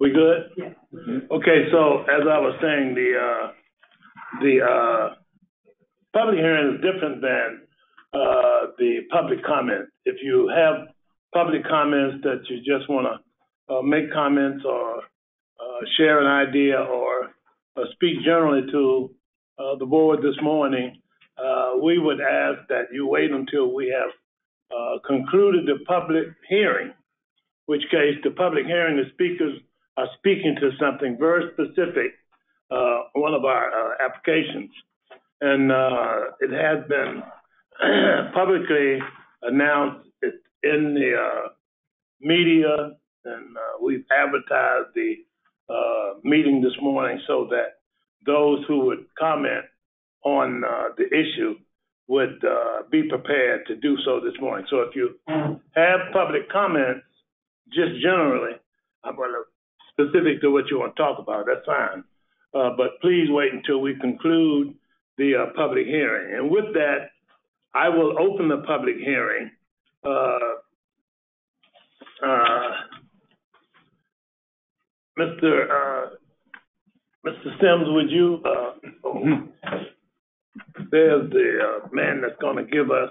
We good? Yes. Okay, so as I was saying, the public hearing is different than the public comment. If you have public comments that you just want to make comments or share an idea or speak generally to the board this morning, we would ask that you wait until we have concluded the public hearing, which case the public hearing, the speakers are speaking to something very specific, one of our applications. And it has been publicly announced in the media, and we've advertised the meeting this morning so that those who would comment on the issue would be prepared to do so this morning. So if you have public comments, just generally, I'm going to specific to what you want to talk about, that's fine. But please wait until we conclude the public hearing. And with that, I will open the public hearing. Mr. Sims, would you, there's the man that's going to give us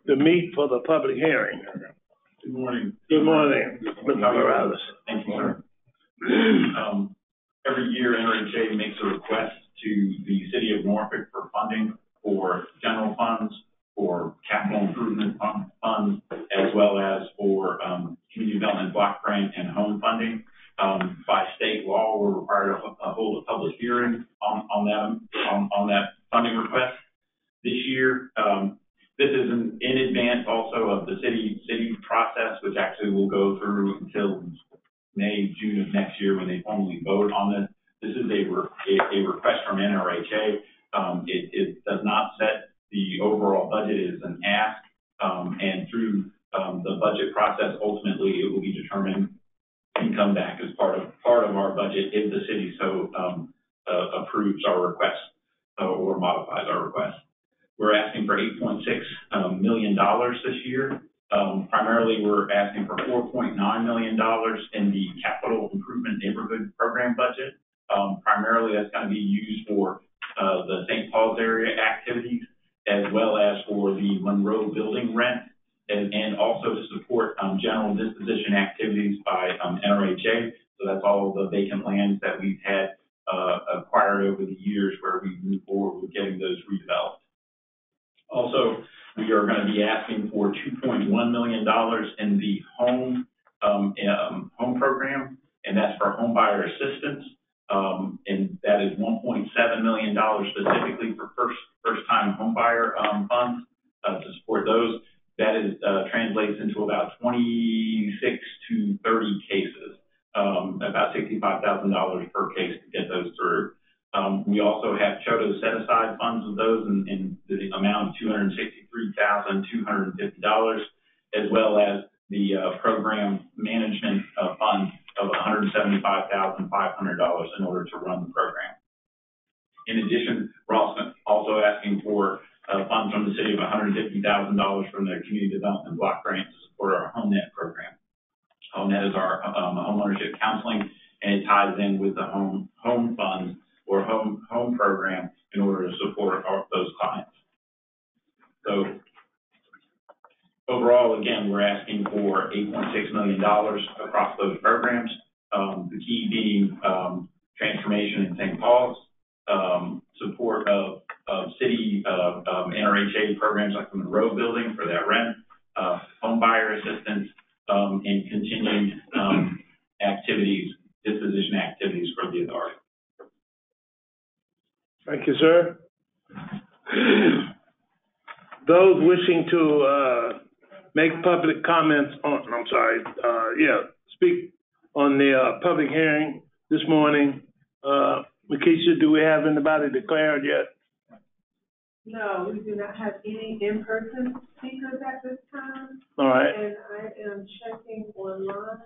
the meat for the public hearing. Good morning. Good morning, Mr. Morales. Thank you, sir. Every year, NRHA makes a request to the City of Norfolk for funding for general funds, for capital improvement funds, as well as for community development block grant and home funding. By state law, we're required to hold a public hearing on that funding request. This year, this is in advance also of the city process, which actually will go through until May, June of next year when they formally vote on this. This is a request from NRHA. It does not set the overall budget. It is an ask, and through the budget process, ultimately it will be determined and come back as part of our budget if the city so approves our request or modifies our request. We're asking for $8.6 million this year. Primarily, we're asking for $4.9 million in the Capital Improvement Neighborhood Program budget. Primarily, that's going to be used for the St. Paul's area activities, as well as for the Monroe building rent, and also to support general disposition activities by NRHA. So that's all of the vacant lands that we've had acquired over the years where we move forward with getting those redeveloped. Also, we are going to be asking for $2.1 million in the home program, and that's for home buyer assistance. And that is $1.7 million specifically for first-time home buyer funds to support those. That is translates into about 26 to 30 cases, about $65,000 per case to get those through. We also have CHOTO set-aside funds of those in the amount of $263,250, as well as the program management fund of $175,500 in order to run the program. In addition, we're also asking for funds from the city of $150,000 from the community development block grant to support our HomeNet program. HomeNet is our home ownership counseling, and it ties in with the home funds or home program in order to support those clients. So overall, again, we're asking for $8.6 million across those programs. The key being transformation in St. Paul's, support of city NRHA programs like the Monroe building for that rent, home buyer assistance, and continued disposition activities for the authority. Thank you, sir. Those wishing to make public comments on, speak on the public hearing this morning. Makisha, do we have anybody declared yet? No, we do not have any in-person speakers at this time. All right. And I am checking online.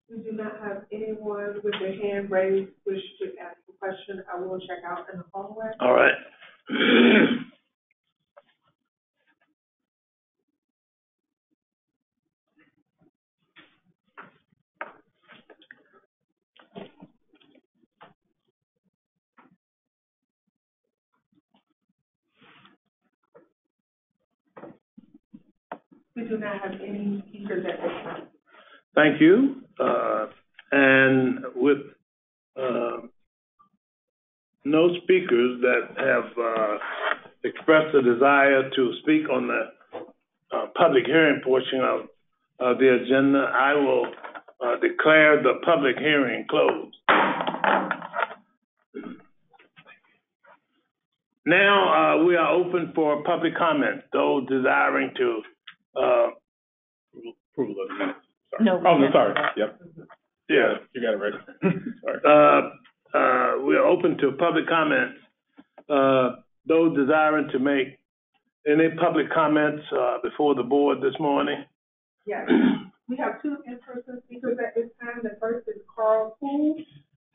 We do not have anyone with their hand raised wish to ask a question. I will check out in the hallway. All right. We do not have any speakers at this time. Thank you. And with no speakers that have expressed a desire to speak on the public hearing portion of the agenda, I will declare the public hearing closed. Now we are open for public comment. Those desiring to approval of the minutes. No. Oh, sorry. Yep. Yeah, You got it right. Sorry. we are open to public comments. Those desiring to make any public comments before the board this morning? Yes, we have two in-person speakers at this time. The first is Carl Poole.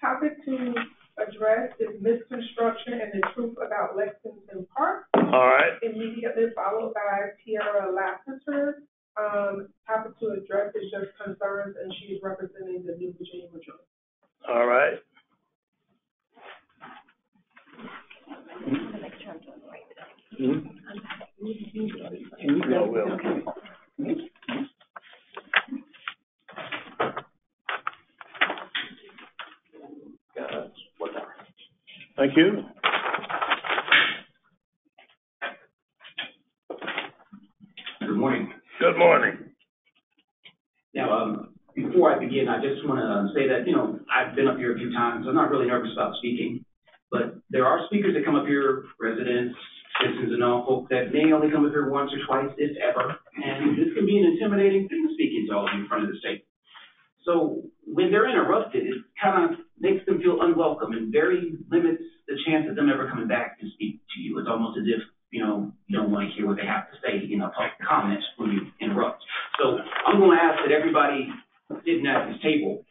Topic to address is misconstruction and the truth about Lexington Park. All right. Immediately followed by Tierra Lassiter. Topic to address is just concerns, and she is representing the New Virginia Majority. All right. Thank you. Good morning. Good morning. Now, before I begin, I just want to say that, I've been up here a few times. I'm not really nervous about speaking, but there are speakers that come up here, residents, citizens in Norfolk, that may only come up here once or twice, if ever, and this can be an intimidating thing, speaking to all of you in front of the state. So when they're interrupted, it kind of makes them feel unwelcome and very limits the chance of them ever coming back to speak to you. It's almost as if, you don't want to hear what they have to say in a public comment when you interrupt. So I'm going to ask that everybody sitting at this table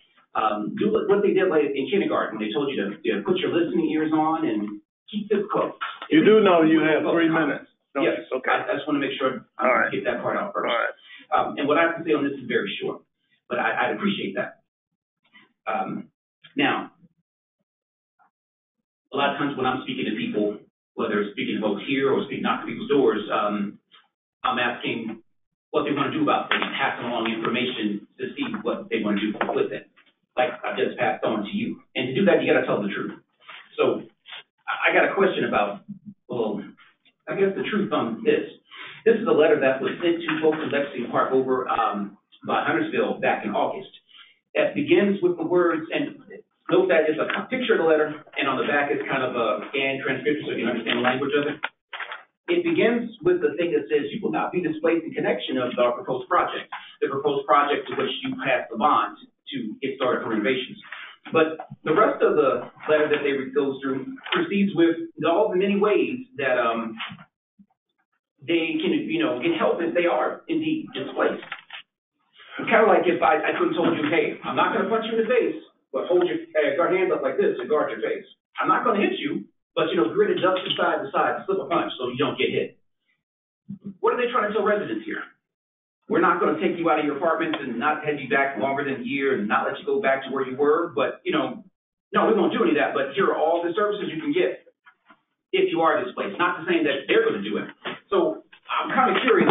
do what they did in kindergarten when they told you to put your listening ears on and keep this close. You do know you have 3 minutes. Yes. Okay. I just want to make sure I get that part out first. All right. And what I have to say on this is very short, but I'd appreciate that. Now, a lot of times when I'm speaking to people, whether it's speaking to folks here or speaking out to people's doors, I'm asking what they want to do about things, passing along information to see what they want to do with it, like I just passed on to you. And to do that, you got to tell the truth. So I got a question about, well, I guess the truth on this. This is a letter that was sent to folks in Lexington Park over by Huntersville back in August. That begins with the words, and note that it's a picture of the letter, and on the back is kind of a scanned transcription so you can understand the language of it. It begins with the thing that says you will not be displaced in connection of our proposed project, the proposed project to which you passed the bond to get started for renovations. But the rest of the letter that they goes through proceeds with all the many ways that they can help if they are indeed displaced. It's kind of like if I could have told you, hey, I'm not going to punch you in the face, but hold your hands up like this to guard your face. I'm not going to hit you, but grit it up from side to side, slip a punch so you don't get hit. What are they trying to tell residents here? We're not going to take you out of your apartments and not head you back longer than a year and not let you go back to where you were, but no, we won't do any of that, but here are all the services you can get if you are displaced. Not to say that they're going to do it. So I'm kind of curious.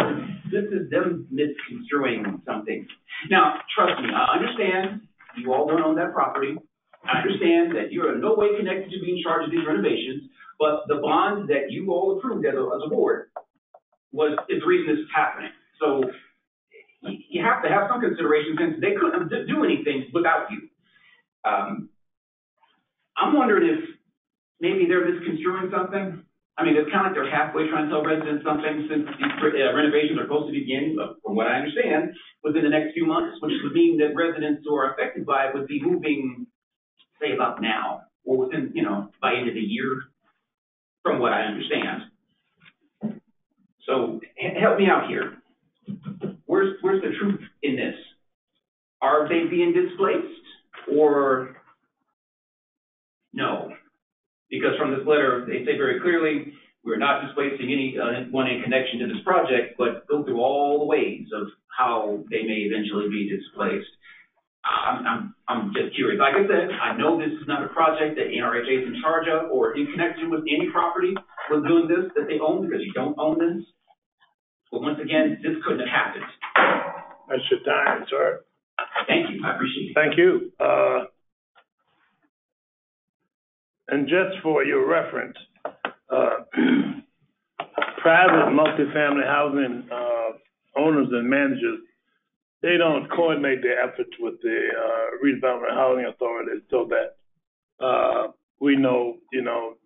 This is them misconstruing something. Now, trust me, I understand you all don't own that property. I understand that you're in no way connected to being in charge of these renovations, but the bond that you all approved as a board is the reason this is happening. So you have to have some consideration since they couldn't do anything without you. I'm wondering if maybe they're misconstruing something. I mean, it's kind of like they're halfway trying to tell residents something since these renovations are supposed to begin, from what I understand, within the next few months, which would mean that residents who are affected by it would be moving, say, about now, or within, by end of the year, from what I understand. So help me out here. Where's the truth in this? Are they being displaced, or no? Because from this letter, they say very clearly, we're not displacing anyone in connection to this project, but go through all the ways of how they may eventually be displaced. I'm just curious. Like I said, I know this is not a project that NRHA is in charge of or in connection with any property with doing this that they own, because you don't own this. But once again, this couldn't have happened. That's your time, sir. Thank you, I appreciate it. Thank you. And just for your reference, private multifamily housing owners and managers, they don't coordinate their efforts with the Redevelopment Housing Authority so that we know,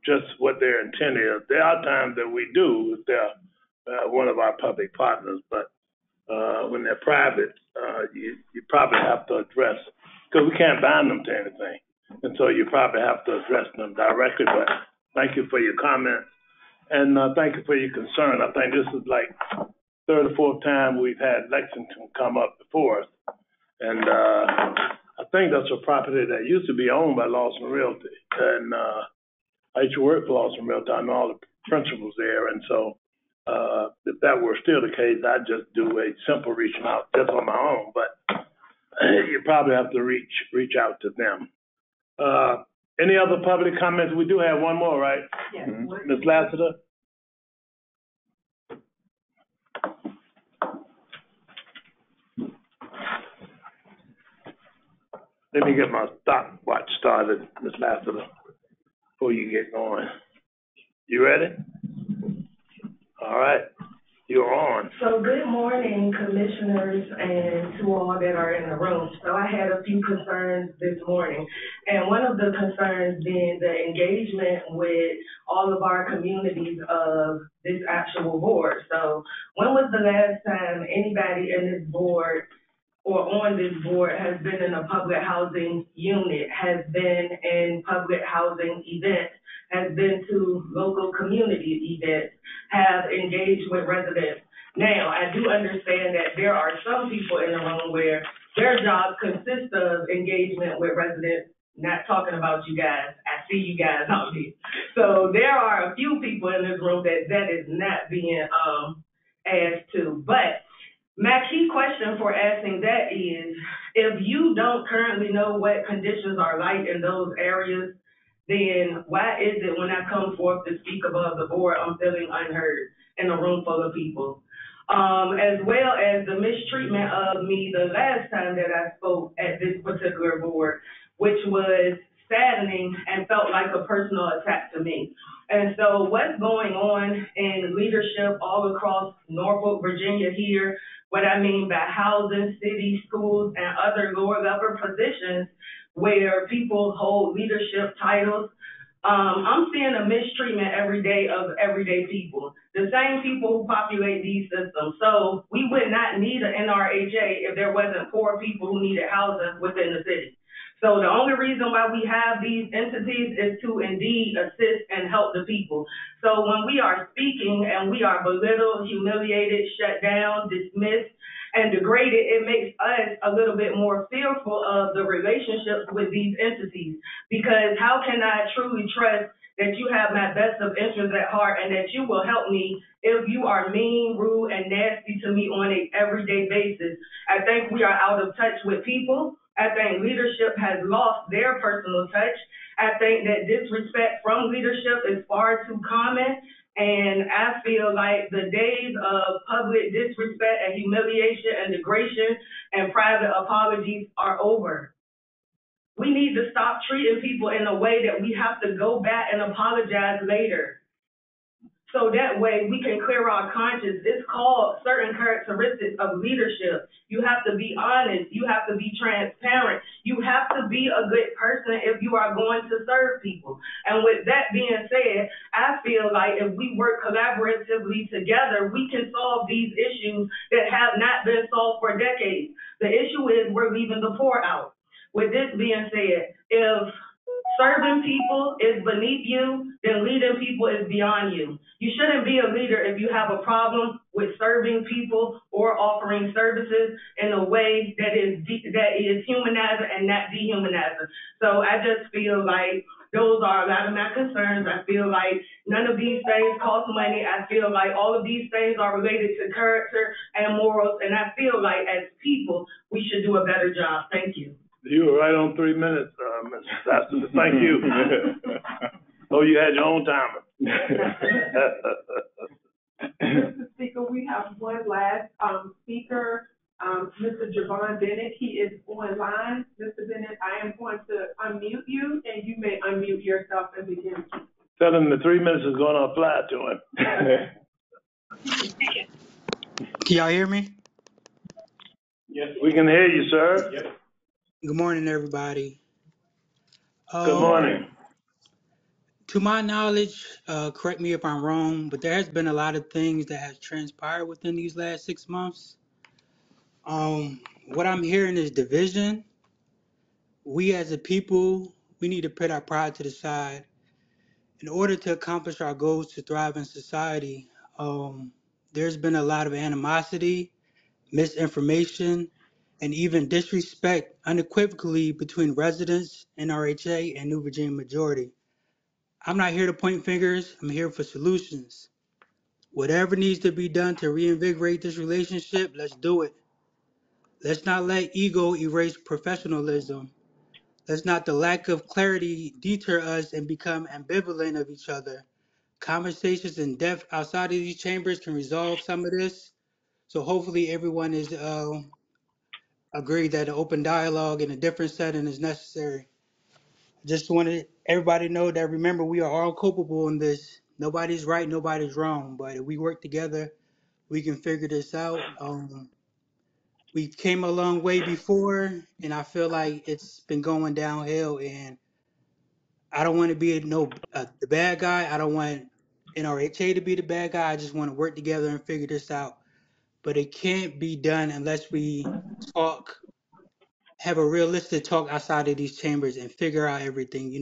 just what their intent is. There are times that we do if they're one of our public partners, but when they're private, you probably have to address, because we can't bind them to anything. And so you probably have to address them directly, but thank you for your comments. And thank you for your concern. I think this is like third or fourth time we've had Lexington come up before us. And I think that's a property that used to be owned by Lawson Realty. And I used to work for Lawson Realty. I know all the principals there. And so if that were still the case, I'd just do a simple reaching out just on my own. But you probably have to reach out to them. Any other public comments? We do have one more, right? Yes. Ms. Lassiter? Let me get my stopwatch started, Ms. Lassiter, before you get going. You ready? All right. You're on. So good morning, commissioners, and to all that are in the room. So I had a few concerns this morning, and one of the concerns being the engagement with all of our communities of this actual board. So when was the last time anybody in this board or on this board has been in a public housing unit, has been in public housing events, has been to local community events, have engaged with residents? Now, I do understand that there are some people in the room where their jobs consist of engagement with residents, not talking about you guys. I see you guys out here. So there are a few people in this room that is not being asked to. But my key question for asking that is, if you don't currently know what conditions are like in those areas, then why is it when I come forth to speak above the board, I'm feeling unheard in a room full of people? As well as the mistreatment of me the last time that I spoke at this particular board, which was saddening and felt like a personal attack to me. And so what's going on in leadership all across Norfolk, Virginia here, what I mean by housing, city, schools, and other lower level positions where people hold leadership titles, I'm seeing a mistreatment every day of everyday people, the same people who populate these systems. So we would not need an NRHA if there wasn't poor people who needed housing within the city. So the only reason why we have these entities is to indeed assist and help the people. So when we are speaking and we are belittled, humiliated, shut down, dismissed, and degraded, it makes us a little bit more fearful of the relationships with these entities. Because how can I truly trust that you have my best of interests at heart and that you will help me if you are mean, rude, and nasty to me on an everyday basis? I think we are out of touch with people. I think leadership has lost their personal touch. I think that disrespect from leadership is far too common. And I feel like the days of public disrespect and humiliation and degradation and private apologies are over. We need to stop treating people in a way that we have to go back and apologize later. So that way we can clear our conscience. It's called certain characteristics of leadership. You have to be honest. You have to be transparent. You have to be a good person if you are going to serve people. And with that being said, I feel like if we work collaboratively together, we can solve these issues that have not been solved for decades. The issue is we're leaving the poor out. With this being said, if serving people is beneath you, then leading people is beyond you. You shouldn't be a leader if you have a problem with serving people or offering services in a way that is humanizing and not dehumanizing. So I just feel like those are a lot of my concerns. I feel like none of these things cost money. I feel like all of these things are related to character and morals, and I feel like as people, we should do a better job. Thank you. You were right on 3 minutes, Mr. Saxton. Thank you. Oh, you had your own timer. Mr. Speaker, we have one last, speaker, Mr. Javon Bennett. He is online. Mr. Bennett, I am going to unmute you, and you may unmute yourself and begin. Tell him the 3 minutes is gonna apply to him. Can y'all hear me? Yes. We can hear you, sir. Yep. Good morning, everybody. Good morning. To my knowledge, correct me if I'm wrong, but there has been a lot of things that has transpired within these last 6 months. What I'm hearing is division. We as a people, we need to put our pride to the side. In order to accomplish our goals to thrive in society, there's been a lot of animosity, misinformation, and even disrespect unequivocally between residents, NRHA, and New Virginia majority. I'm not here to point fingers, I'm here for solutions. Whatever needs to be done to reinvigorate this relationship, let's do it. Let's not let ego erase professionalism. Let's not the lack of clarity deter us and become ambivalent of each other. Conversations in depth outside of these chambers can resolve some of this. So hopefully everyone is agreed that an open dialogue in a different setting is necessary. Just wanted everybody to know that remember we are all culpable in this. Nobody's right, nobody's wrong. But if we work together, we can figure this out. We came a long way before, and I feel like it's been going downhill. And I don't want to be the bad guy. I don't want NRHA to be the bad guy. I just want to work together and figure this out. But it can't be done unless we talk, have a realistic talk outside of these chambers and figure out everything.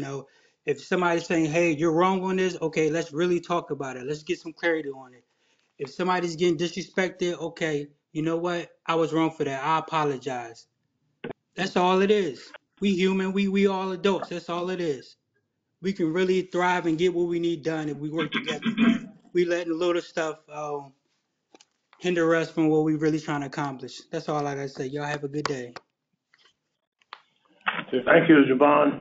If somebody's saying, hey, you're wrong on this, okay, let's really talk about it. Let's get some clarity on it. If somebody's getting disrespected, okay, you know what? I was wrong for that. I apologize. That's all it is. We human, we all adults. That's all it is. We can really thrive and get what we need done if we work together. We letting little stuff hinder us from what we really trying to accomplish. That's all I gotta say. Y'all have a good day. Thank you, Javon.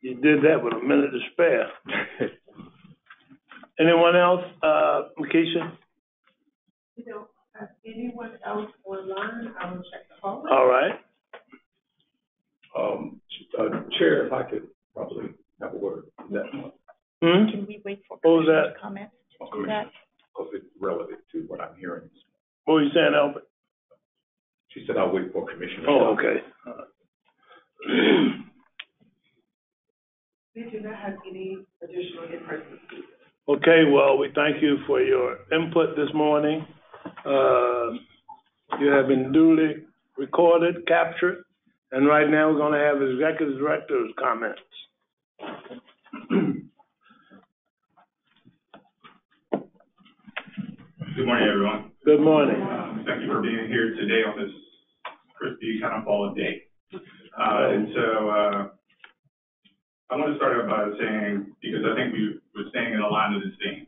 You did that with a minute to spare. Anyone else, Makisha? You don't have anyone else online? I will check the hallway. All right. Chair, if I could probably have a word on that one. Can we wait for commissioner's comments to do that? Because it's relative to what I'm hearing. What were you saying, Albert? She said I'll wait for Commissioner. Oh, okay. We do not have any additional in-person speakers. Okay, well, we thank you for your input this morning. You have been duly recorded, captured, and right now we're going to have Executive Director's comments. Good morning, everyone. Good morning. Thank you for being here today on this crispy kind of fall day. I want to start out by saying, because I think we're staying in a line of this theme.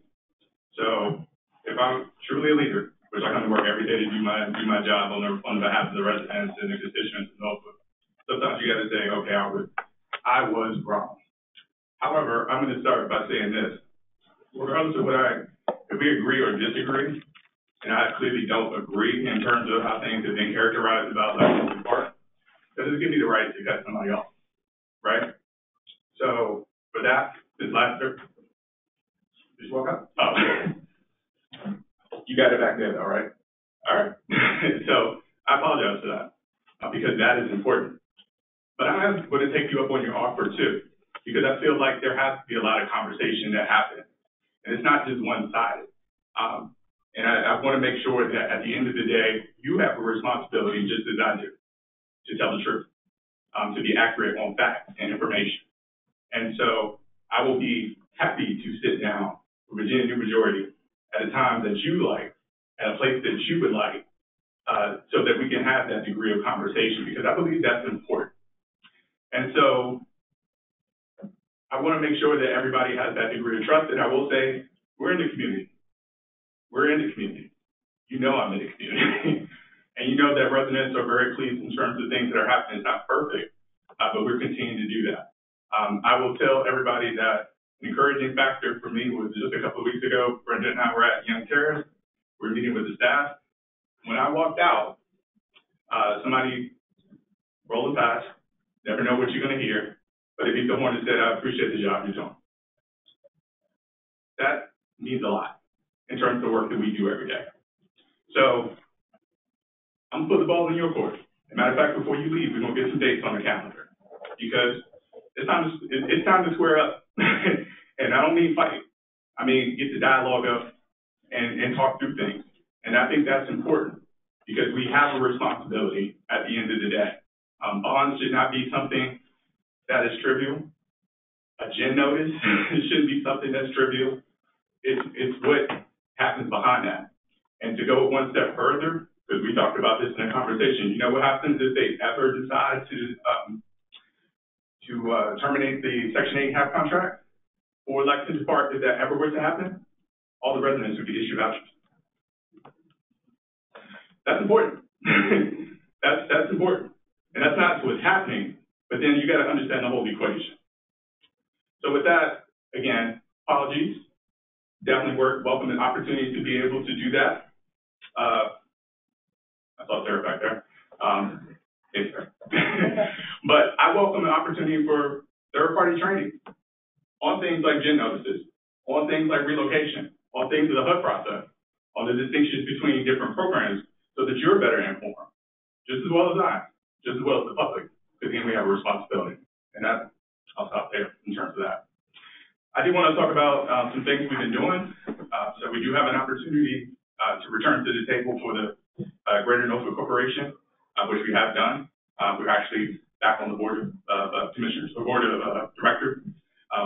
So if I'm truly a leader, which I come to work every day to do my job on behalf of the residents and the constituents of Norfolk, sometimes you got to say, okay, Albert, I was wrong. However, I'm going to start by saying this. Regardless of if we agree or disagree, and I clearly don't agree in terms of how things have been characterized about Lexington Park, that doesn't give me the right to cut somebody off, right? So for that, this last trip, just walk up. Oh, you got it back there, all right? All right. So I apologize for that because that is important. But I'm going to take you up on your offer too, because I feel like there has to be a lot of conversation that happens. And it's not just one-sided. And I want to make sure that at the end of the day, you have a responsibility, just as I do, to tell the truth, to be accurate on facts and information. And so I will be happy to sit down with Virginia New Majority at a time that you like, at a place that you would like, so that we can have that degree of conversation, because I believe that's important. And so I want to make sure that everybody has that degree of trust. And I will say, we're in the community. We're in the community. You know I'm in the community. And you know that residents are very pleased in terms of things that are happening. It's not perfect, but we're continuing to do that. I will tell everybody that An encouraging factor for me was just a couple of weeks ago, Brenda and I were at Young Terrace. We were meeting with the staff. When I walked out, somebody rolled past, never know what you're going to hear, but if he's the one that said, I appreciate the job you're doing. That means a lot in terms of the work that we do every day. So I'm going to put the ball in your court. As a matter of fact, before you leave, we're going to get some dates on the calendar because it's time to square up. And I don't mean fight. I mean, get the dialogue up and talk through things. And I think that's important because we have a responsibility at the end of the day. Bonds should not be something that is trivial. A gen notice it shouldn't be something that's trivial. It's what happens behind that. And to go one step further, because we talked about this in a conversation, you know what happens if they ever decide to terminate the Section 8.5 contract for Lexington Park? If that ever were to happen, all the residents would get issued vouchers. That's important. that's important. And that's not what's happening, but then you got to understand the whole equation. So with that, again, apologies. Definitely welcome the opportunity to be able to do that. I saw Sarah back there. Hey, Sarah. But I welcome the opportunity for third-party training on things like gen notices, on things like relocation, on things of the HUD process, on the distinctions between different programs so that you're better informed, just as well as I, just as well as the public, because again, we have a responsibility. And that, I'll stop there in terms of that. I do want to talk about some things we've been doing. So we do have an opportunity to return to the table for the Greater Norfolk Corporation, which we have done. We're actually back on the board of commissioners, the board of directors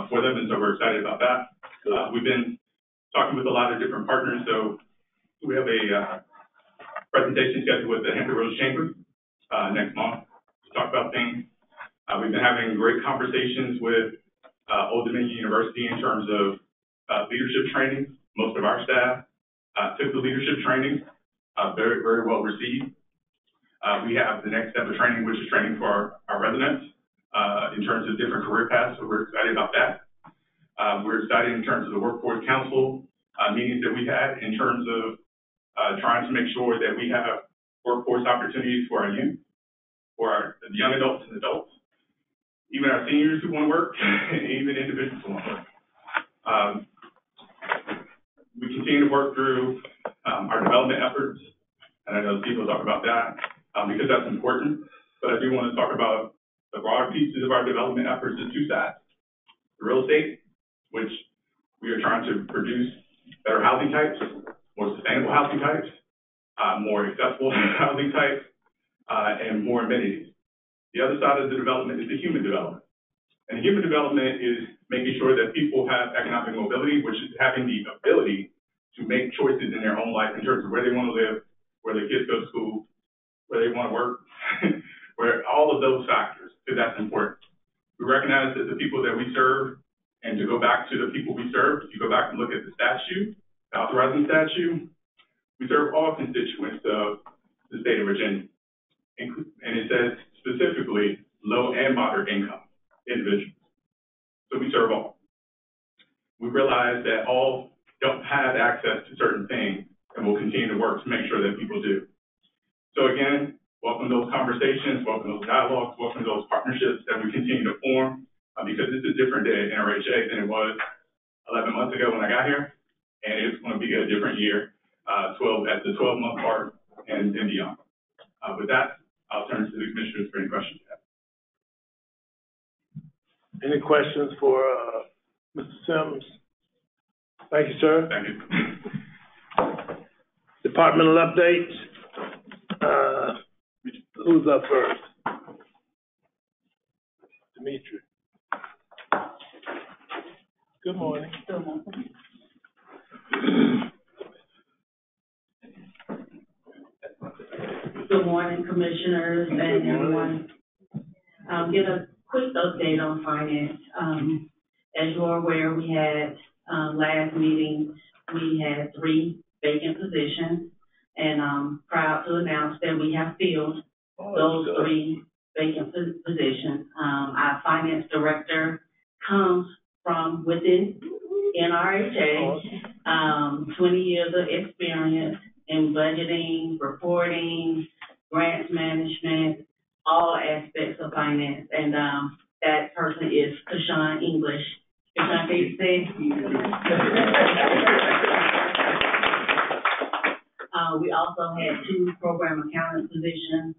for them, and so we're excited about that. We've been talking with a lot of different partners, so we have a presentation scheduled with the Hampton Roads Chamber next month to talk about things. We've been having great conversations with Old Dominion University in terms of leadership training. Most of our staff took the leadership training, very, very well received. We have the next step of training, which is training for our residents in terms of different career paths, so we're excited about that. We're excited in terms of the Workforce Council meetings that we had in terms of trying to make sure that we have workforce opportunities for our youth, for the young adults and adults, even our seniors who want to work, and even individuals who want to work. We continue to work through our development efforts, and I know Steve will talk about that because that's important, but I do want to talk about the broader pieces of our development efforts in two sides. The real estate, which we are trying to produce better housing types, more sustainable housing types, more accessible housing types, and more amenities. The other side of the development is the human development. And human development is making sure that people have economic mobility, which is having the ability to make choices in their own life in terms of where they want to live, where their kids go to school, where they want to work, where all of those factors, because that's important. We recognize that the people that we serve, and to go back to the people we serve, if you go back and look at the statute, the authorizing statute, we serve all constituents of the state of Virginia. And it says specifically low and moderate income individuals. So we serve all. We realize that all don't have access to certain things, and we'll continue to work to make sure that people do. So again, welcome those conversations, welcome those dialogues, welcome those partnerships that we continue to form, because it's a different day at NRHA than it was 11 months ago when I got here, and it's going to be a different year, at the 12-month mark and beyond. With that, I'll turn to the commissioners for any questions you have. Any questions for Mr. Sims? Thank you, sir. Thank you. Departmental updates. Who's up first? Dimitri. Good morning. Good morning. Good morning, commissioners and everyone. Get a quick update on finance. As you're aware, we had last meeting, we had 3 vacant positions, and I'm proud to announce that we have filled those 3 vacant positions. Our finance director comes from within NRHA, 20 years of experience in budgeting, reporting, grants management, all aspects of finance. And that person is Kashawn English. Kashawn, can you say? We also had 2 program accountant positions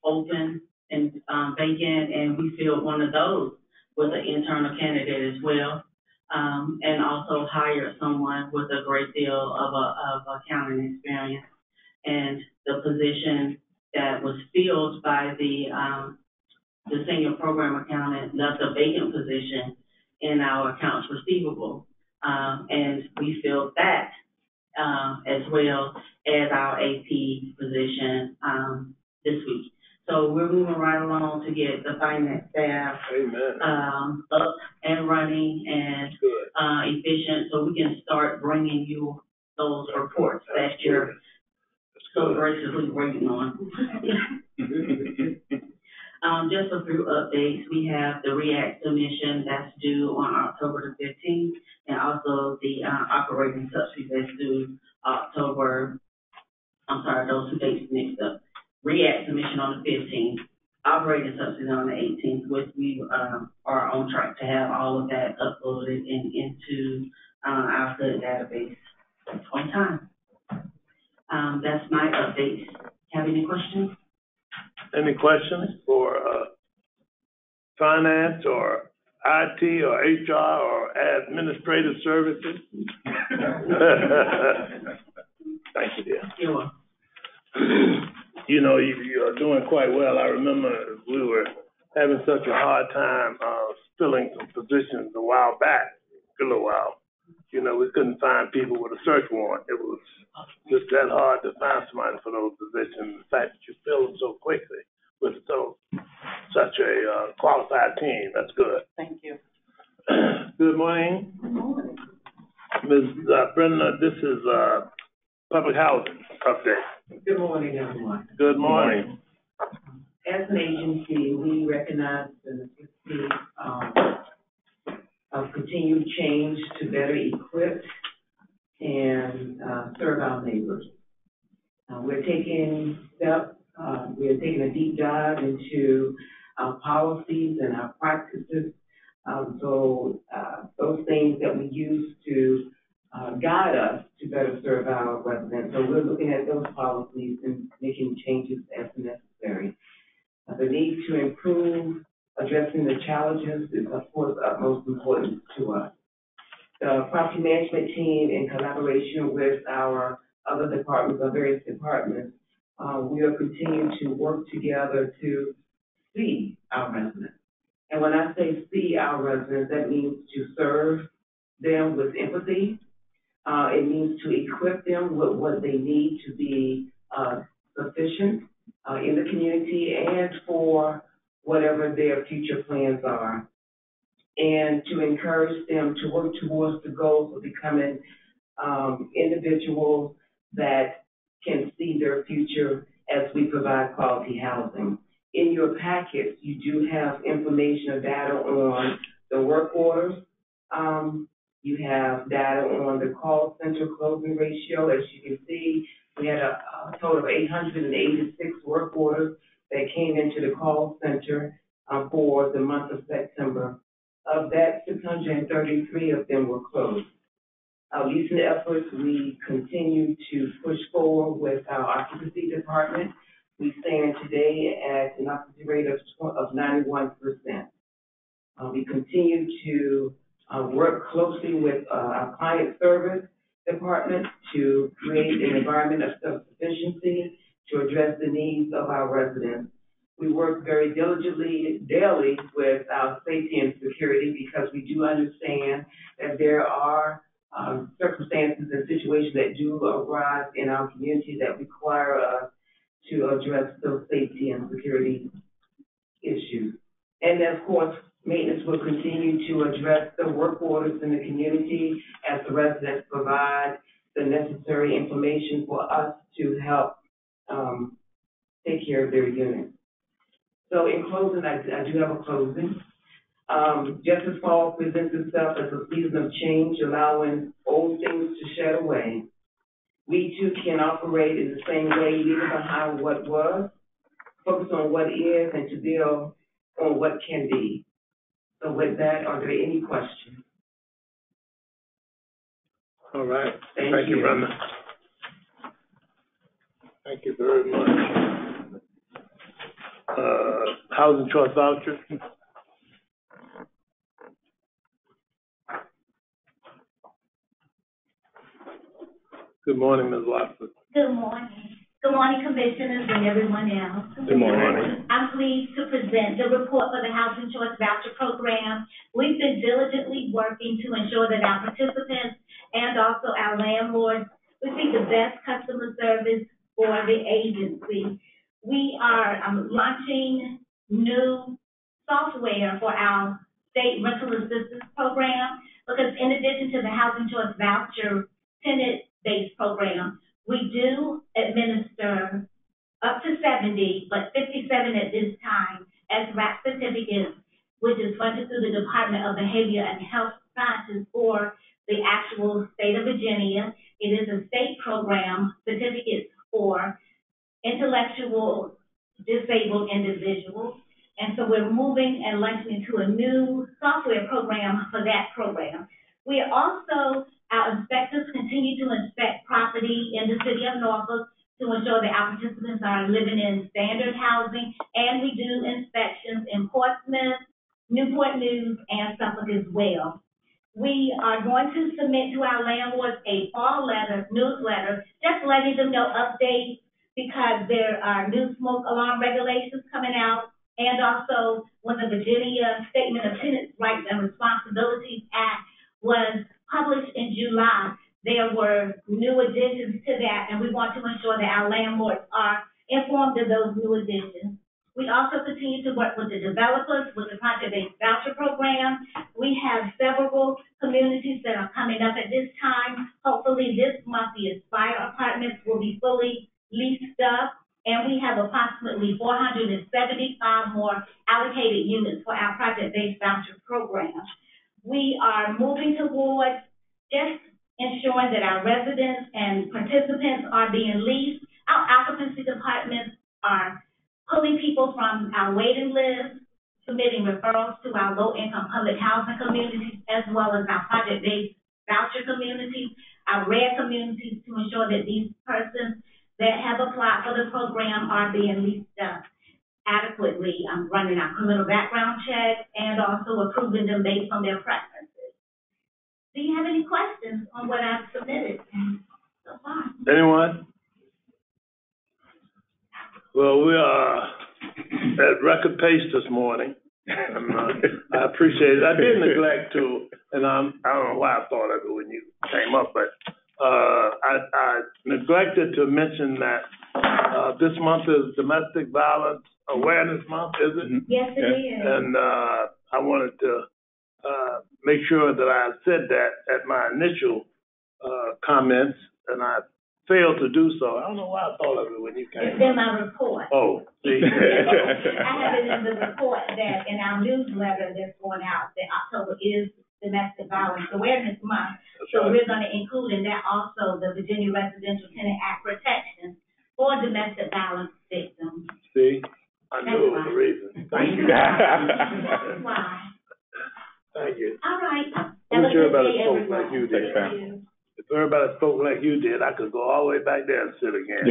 open and vacant, and we filled one of those with an internal candidate as well, and also hired someone with a great deal of accounting experience. And the position that was filled by the senior program accountant left a vacant position in our accounts receivable, and we filled that as well as our AP position this week. So we're moving right along to get the finance staff up and running and efficient, so we can start bringing you those reports that you're so graciously waiting on. Just a few updates. We have the REACT submission that's due on October the 15th, and also the operating subsidy that's due those 2 dates mixed up. REACT submission on the 15th, operating subsidy on the 18th, which we are on track to have all of that uploaded into our good database on time. That's my update. Have any questions? Any questions for finance or IT or HR or administrative services? Thank you, dear. You're welcome. You know, you are doing quite well. I remember we were having such a hard time filling some positions a while back, a little while. You know, we couldn't find people with a search warrant. It was just that hard to find somebody for those positions. The fact that you fill them so quickly with such a qualified team, that's good. Thank you. Good morning. Good morning. Ms. Brenda, this is public housing update. Good morning, everyone. Good morning. As an agency, we recognize the necessity of continued change to better equip and serve our neighbors. We're taking steps, we're taking a deep dive into our policies and our practices. So those things that we use to guide us to better serve our residents. So we're looking at those policies and making changes as necessary. The need to improve addressing the challenges is, of course, utmost importance to us. The property management team, in collaboration with our other departments, our various departments, we are continuing to work together to see our residents. And when I say see our residents, that means to serve them with empathy. It means to equip them with what they need to be sufficient in the community and for whatever their future plans are, and to encourage them to work towards the goals of becoming individuals that can see their future as we provide quality housing. In your packets, you do have information or data on the work orders. You have data on the call center closing ratio. As you can see, we had a total of 886 work orders that came into the call center for the month of September. Of that, 633 of them were closed. Our leasing efforts, we continue to push forward with our occupancy department. We stand today at an occupancy rate of 91%. We continue to work closely with our client service department to create an environment of self-sufficiency to address the needs of our residents. We work very diligently daily with our safety and security because we do understand that there are circumstances and situations that do arise in our community that require us to address those safety and security issues. And then, of course, maintenance will continue to address the work orders in the community as the residents provide the necessary information for us to help take care of their units. So in closing, I do have a closing. Just as fall presents itself as a season of change, allowing old things to shed away, we too can operate in the same way, leaving behind what was, focus on what is, and to build on what can be. So with that, are there any questions? All right. Thank you. Brenda. Thank you very much. Housing choice voucher. Good morning, Ms. Watson. Good morning. Good morning, commissioners and everyone else. Good morning. I'm pleased to present the report for the Housing Choice Voucher Program. We've been diligently working to ensure that our participants and also our landlords receive the best customer service for the agency. We are launching new software for our state rental assistance program because in addition to the Housing Choice Voucher tenant-based program, we do administer up to 70, but 57 at this time, as RAP certificates, which is funded through the Department of Behavior and Health Sciences for the actual state of Virginia. It is a state program, certificates for intellectual disabled individuals. And so we're moving and launching into a new software program for that program. We are also, our inspectors continue to inspect property in the city of Norfolk to ensure that our participants are living in standard housing, and we do inspections in Portsmouth, Newport News, and Suffolk as well. We are going to submit to our landlords a fall newsletter, just letting them know updates because there are new smoke alarm regulations coming out, and also when the Virginia Statement of Tenants' Rights and Responsibilities Act was published in July, there were new additions to that, and we want to ensure that our landlords are informed of those new additions. We also continue to work with the developers with the project-based voucher program. We have several communities that are coming up at this time. Hopefully this month, the Aspire apartments will be fully leased up, and we have approximately 475 more allocated units for our project-based voucher program. We are moving towards just ensuring that our residents and participants are being leased. Our occupancy departments are pulling people from our waiting list, submitting referrals to our low-income public housing communities, as well as our project-based voucher communities, our RED communities, to ensure that these persons that have applied for the program are being leased up adequately. I'm running our criminal background check and also approving them based on their preferences. Do you have any questions on what I've submitted so far? Anyone? Well, we are at record pace this morning. I appreciate it. I did neglect to, and I don't know why I thought of it when you came up, but I neglected to mention that this month is Domestic Violence Awareness Month, is it? Yes, it is. And I wanted to make sure that I said that at my initial comments, and I failed to do so. I don't know why I thought of it when you came. It's in my report. Oh, see. I have it in the report that in our newsletter that's going out that October is Domestic Violence Awareness Month. So we're going to include in that also the Virginia Residential Tenant Act protection for domestic violence victims. See, I knew it was the reason. Thank you. That's why. Thank you. All right. I'm sure everybody spoke like you did. If everybody spoke like you did, I could go all the way back there and sit again.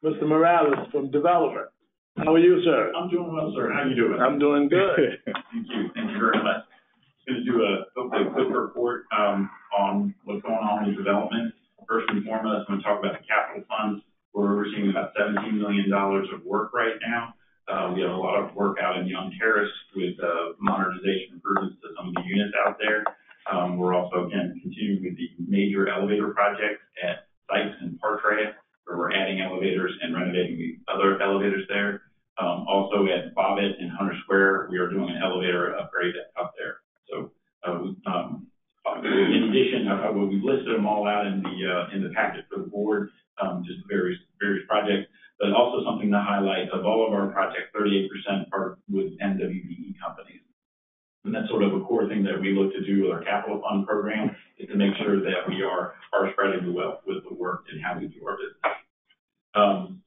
Mr. Morales from Development. How are you, sir? I'm doing well, sir. How you doing? I'm doing good. Thank you. Thank you very much. Just going to do hopefully a quick report on what's going on with development. First and foremost, I'm going to talk about the capital funds. We're overseeing about $17 million of work right now. We have a lot of work out in Young Terrace with modernization improvements to some of the units out there. We're also, again, continuing with the major elevator projects at Sykes and Partray, where we're adding elevators and renovating the other elevators there. Also at Bobbitt and Hunter Square, we are doing an elevator upgrade up there. So, in addition, we've listed them all out in the packet for the board. just various projects, but also something to highlight of all of our projects, 38% are with NWBE companies. And that's sort of a core thing that we look to do with our capital fund program, is to make sure that we are spreading the wealth with the work and how we do our business.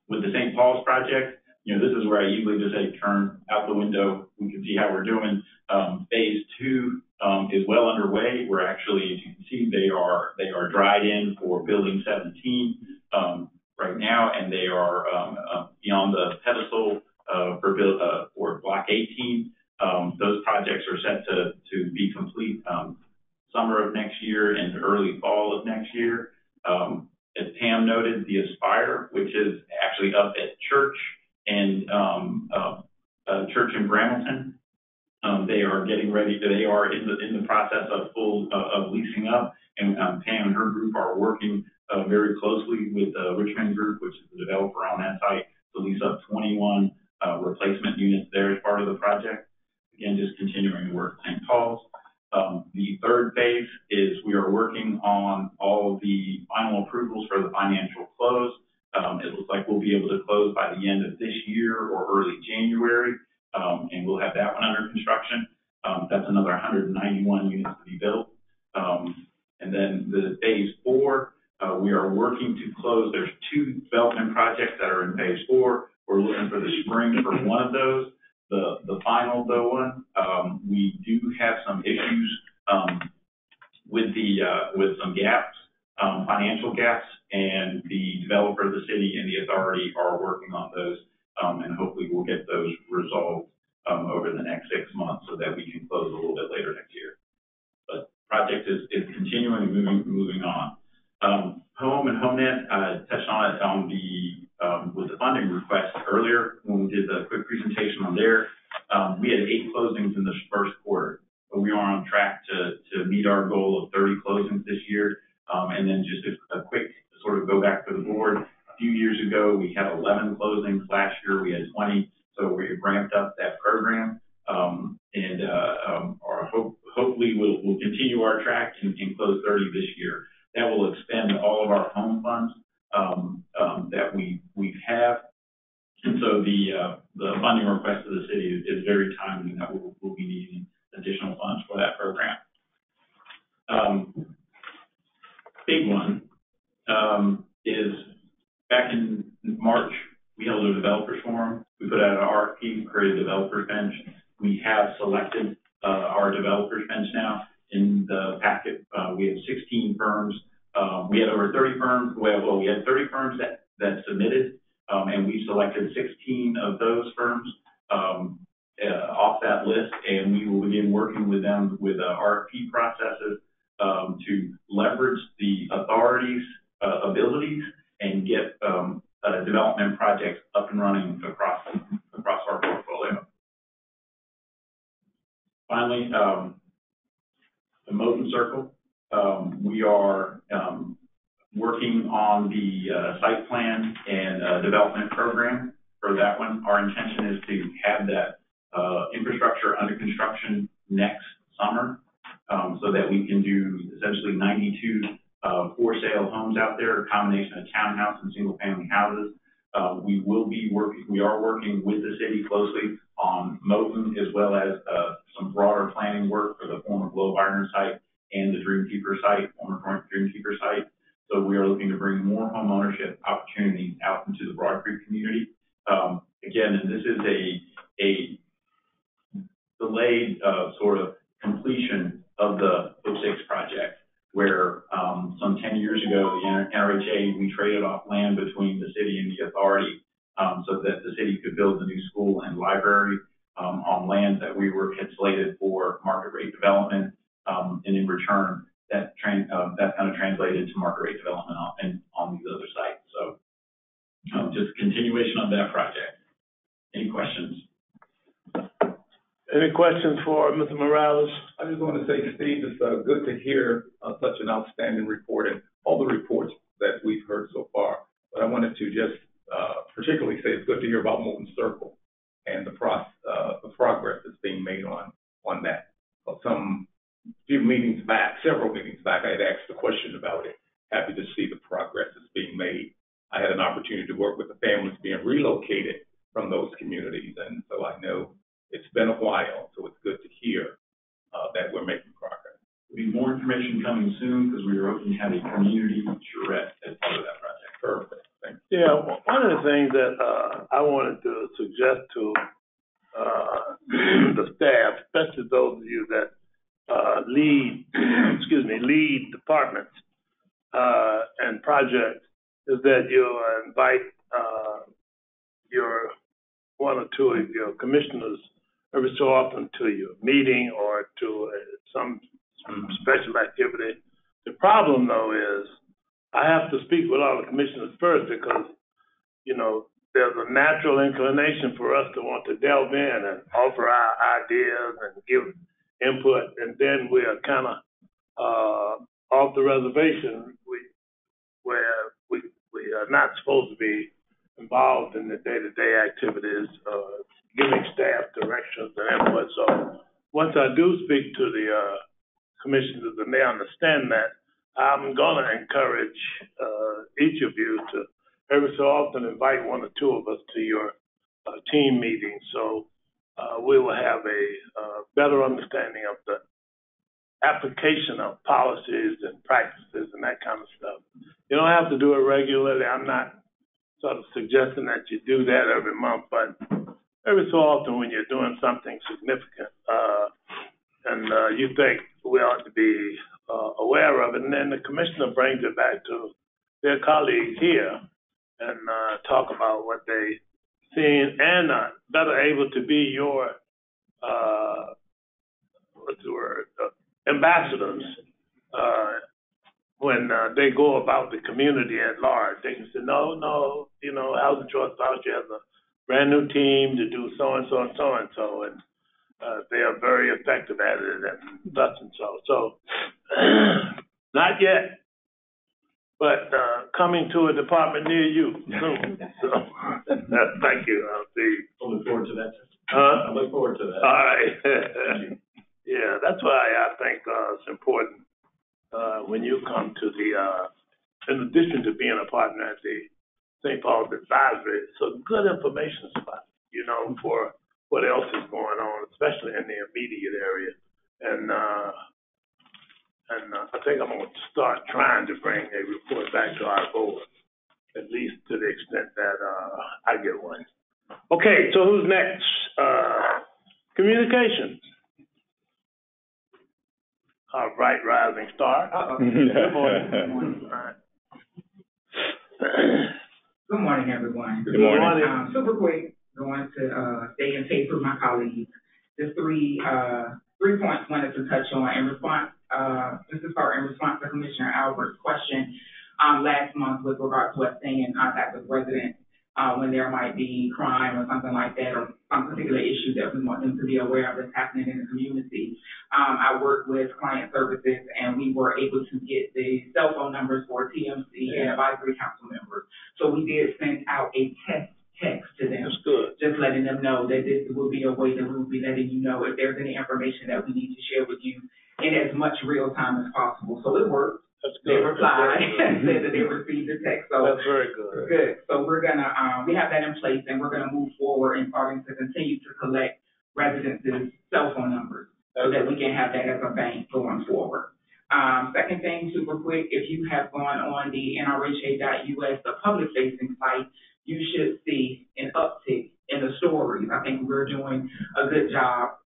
With the St. Paul's project, this is where I usually just say turn out the window. We can see how we're doing. Phase 2 is well underway. We're actually, as you can see, they are dried in for building 17 right now, and they are beyond the pedestal for block 18. Those projects are set to be complete summer of next year and early fall of next year. As Pam noted, the Aspire, which is actually up at Church and Church in Bramilton, they are getting ready. They are in the process of leasing up, and Pam and her group are working very closely with Richmond Group, which is the developer on that site, to lease up 21 replacement units there as part of the project. Again, just continuing to work at St. Paul's. The third phase is we are working on all of the final approvals for the financial close. It looks like we'll be able to close by the end of this year or early January, and we'll have that one under construction. That's another 191 units to be built. And then the phase 4, we are working to close. There's 2 development projects that are in phase 4. We're looking for the spring for one of those. The final though one, we do have some issues with some gaps, financial gaps, and the developer, the city, and the authority are working on those, and hopefully we'll get those resolved over the next 6 months so that we can close a little bit later next year. But project is continuing and moving on. Home and HomeNet, I touched on it on with the funding request earlier when we did the quick presentation on there. We had 8 closings in the first quarter, but we are on track to meet our goal of 30 closings this year. And then just a quick sort of go back to the board. A few years ago, we had 11 closings. Last year, we had 20. So we ramped up that program, and hopefully we'll continue our track and close 30 this year. That will expend all of our home funds that we have. And so the funding request of the city is very timely, that we'll be needing additional funds for that program. Big one is back in March, we held a developers forum. We put out an RFP, created a developers bench. We have selected our developers bench now. In the packet, we have 16 firms. We had over 30 firms. Well, we had 30 firms that submitted, and we selected 16 of those firms off that list, and we will begin working with them with RFP processes to leverage the authority's abilities and get development projects up and running across our portfolio. Finally, the Moten Circle. We are working on the site plan and development program for that one. Our intention is to have that infrastructure under construction next summer, so that we can do essentially 92 for sale homes out there, a combination of townhouse and single family houses. We are working with the city closely on Moten, as well as some broader planning work for the former Globe Iron site and the Dreamkeeper site, former Dreamkeeper site. So we are looking to bring more home ownership opportunities out into the Broad Creek community. Again, and this is a delayed sort of completion of the 06 project, where some 10 years ago, the NRHA, we traded off land between the city and the authority so that the city could build a new school and library on land that we had slated for market rate development. And in return, that kind of translated to market rate development on these other sites. So just continuation of that project. Any questions? Any questions for Mr. Morales? I just want to say, Steve, it's good to hear such an outstanding report and all the reports that we've heard so far. But I wanted to just particularly say it's good to hear about Moten Circle and the progress that's being made on that. Several meetings back, I had asked a question about it. Happy to see the progress that's being made. relocated from those communities. And so I know it's been a while, so it's good to hear that we're making progress. There'll be more information coming soon because we are hoping to have a community charrette as part of that project. Perfect. Thank you. Yeah, one of the things that I wanted to suggest to the staff, especially those of you that lead departments and projects, is that you invite your one or two of your commissioners every so often to your meeting or to some special activity. The problem, though, is I have to speak with all the commissioners first because, you know, there's a natural inclination for us to want to delve in and offer our ideas and give input, and then we are kind of off the reservation where we are not supposed to be involved in the day-to-day activities, giving staff directions and input. So once I do speak to the commissioners and they understand that, I'm going to encourage each of you to every so often invite one or two of us to your team meeting, so we will have a better understanding of the application of policies and practices and that kind of stuff. You don't have to do it regularly. I'm not sort of suggesting that you do that every month, but every so often when you're doing something significant and you think we ought to be aware of it, and then the commissioner brings it back to their colleagues here and talk about what they seen and better able to be your ambassadors when they go about the community at large. They can say, no, you know, Housing Choice Voucher has a brand new team to do so and so and so and so, and they are very effective at it and such and so. So not yet, but coming to a department near you soon. So thank you. I'll see. I look forward to that. I look forward to that. All right. Yeah, that's why I think it's important when you come to the, in addition to being a partner at the St. Paul's Advisory, it's a good information spot, you know, for what else is going on, especially in the immediate area. And I think I'm going to start trying to bring a report back to our board, at least to the extent that I get one. Okay, so who's next? Communications. Our bright rising star. Good morning. Good morning. Good morning, everyone. Good morning. Super quick, going to stay in pace with my colleagues. Just three points wanted to touch on in response. This is in response to Commissioner Albert's question last month with regard to us staying in contact with residents when there might be crime or something like that, or some particular issue that we want them to be aware of that's happening in the community. I worked with client services, and we were able to get the cell phone numbers for TMC and advisory council members. So we did send out a text to them. That's good. Just letting them know that this will be a way that we will be letting you know if there's any information that we need to share with you in as much real time as possible. So it worked. That's good. They replied and said that they received the text. So that's very good. Good. So we're gonna we have that in place, and we're gonna move forward and starting to continue to collect residents' cell phone numbers so that we can have that as a bank going forward. Second thing, super quick, if you have gone on the NRHA.us, the public facing site, you should see an uptick in the stories. I think we're doing a good job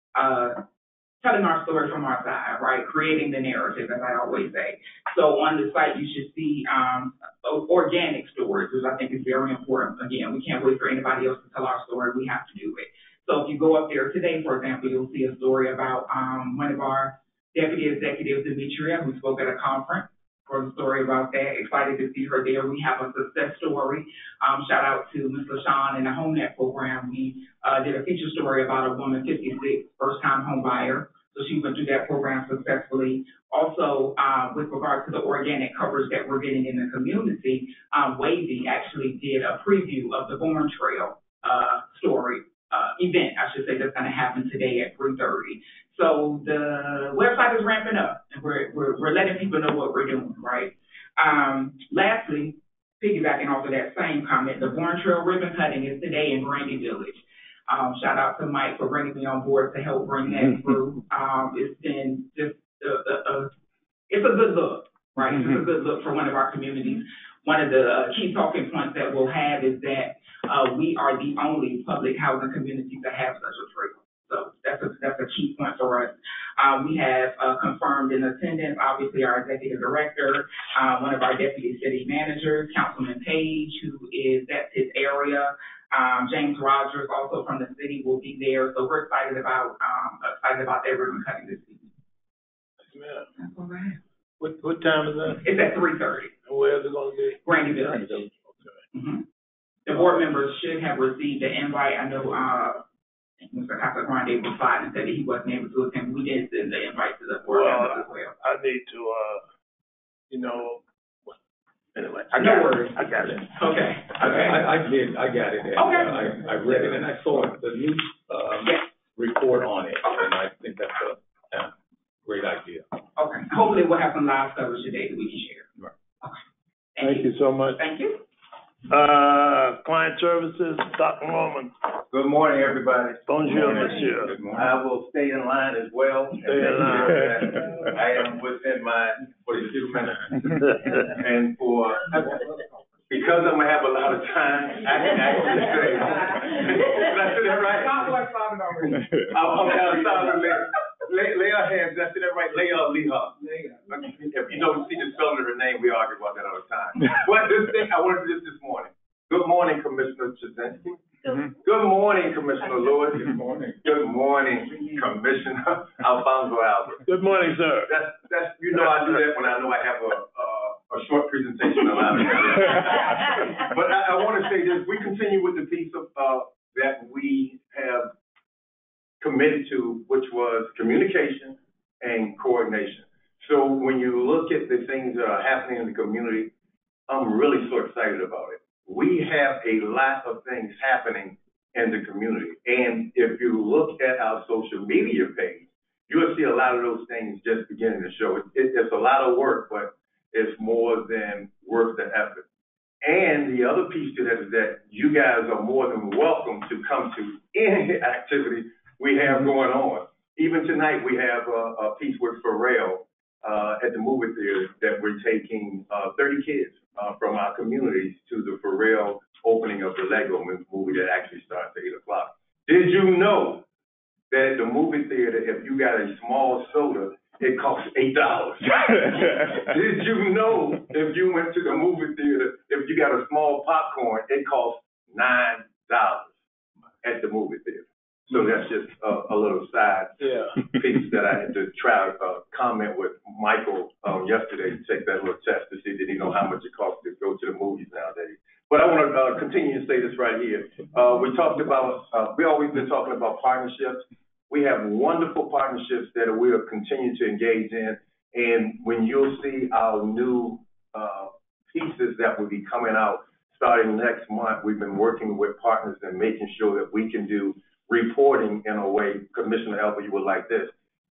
telling our story from our side, right? Creating the narrative, as I always say. So on the site, you should see organic stories, which I think is very important. Again, we can't wait for anybody else to tell our story. We have to do it. So if you go up there today, for example, you'll see a story about one of our deputy executives, Demetria, who spoke at a conference. For the story about that. Excited to see her there. We have a success story. Shout out to Ms. LaShawn and the HomeNet program. We did a feature story about a woman, 56, first-time home buyer. So she went through that program successfully. Also, with regard to the organic coverage that we're getting in the community, Wavy actually did a preview of the Born Trail story event, I should say, that's going to happen today at 3:30. So the website is ramping up, and we're letting people know what we're doing, right? Lastly, piggybacking off of that same comment, the Born Trail ribbon cutting is today in Grandy Village. Shout out to Mike for bringing me on board to help bring that through. It's been just it's a good look, right? It's a good look for one of our communities. One of the key talking points that we'll have is that we are the only public housing community to have such a trail. So that's a key point for us. We have confirmed in attendance, obviously, our executive director, one of our deputy city managers, Councilman Page, that's his area. James Rogers, also from the city, will be there. So we're excited about that ribbon cutting this evening. Yes, That's all right. What time is that? It's at 3:30. And where is it going to be? Grandy Village. Okay. The board members should have received the invite. I know Mr. Casagrande replied and said that he wasn't able to attend. We did send the invite to the board members as well. I need to, anyway. I got it. Okay. I got it. And, Okay. I read it and I saw the news report on it, and I think that's a great idea. Okay. Hopefully we'll have some live coverage today that we can share. Right. Okay. Thank you so much. Thank you. Client services, Dr. Norman. Good morning, everybody. Bonjour, monsieur. Good morning. I will stay in line as well. Stay in line. I am within my 42 minutes. And because I'm gonna have a lot of time, I can actually say, did I say that right? Lay our hands, did I say that right? Leah Leha. If you don't see the spelling of her name, we argue about that all the time. But I wanted to do this morning. Good morning, Commissioner Chazinski. Good morning, Commissioner Lewis. Good morning. Good morning, Commissioner Alfonso Albert. Good morning, sir. That's I do that when I know I have a short presentation allowed. But I want to say this: we continue with the piece of that we have committed to, which was communication and coordination. So when you look at the things that are happening in the community, I'm really so excited about it. We have a lot of things happening in the community. And if you look at our social media page, you'll see a lot of those things just beginning to show. It's a lot of work, but it's more than worth the effort. And the other piece to that is that you guys are more than welcome to come to any activity we have going on. Even tonight, we have a piece with Pharrell at the movie theater that we're taking 30 kids from our communities to the Pharrell opening of the Lego movie that actually starts at 8 o'clock. Did you know that the movie theater, if you got a small soda, it costs $8? Did you know if you went to the movie theater, if you got a small popcorn, it costs $9 at the movie theater? So that's just a little side piece that I had to try to comment with Michael yesterday to take that little test to see did he know how much it costs to go to the movies nowadays. But I want to continue to say this right here. We always been talking about partnerships. We have wonderful partnerships that we'll continue to engage in. And when you'll see our new pieces that will be coming out starting next month, we've been working with partners and making sure that we can do reporting in a way, Commissioner Elba, you would like this,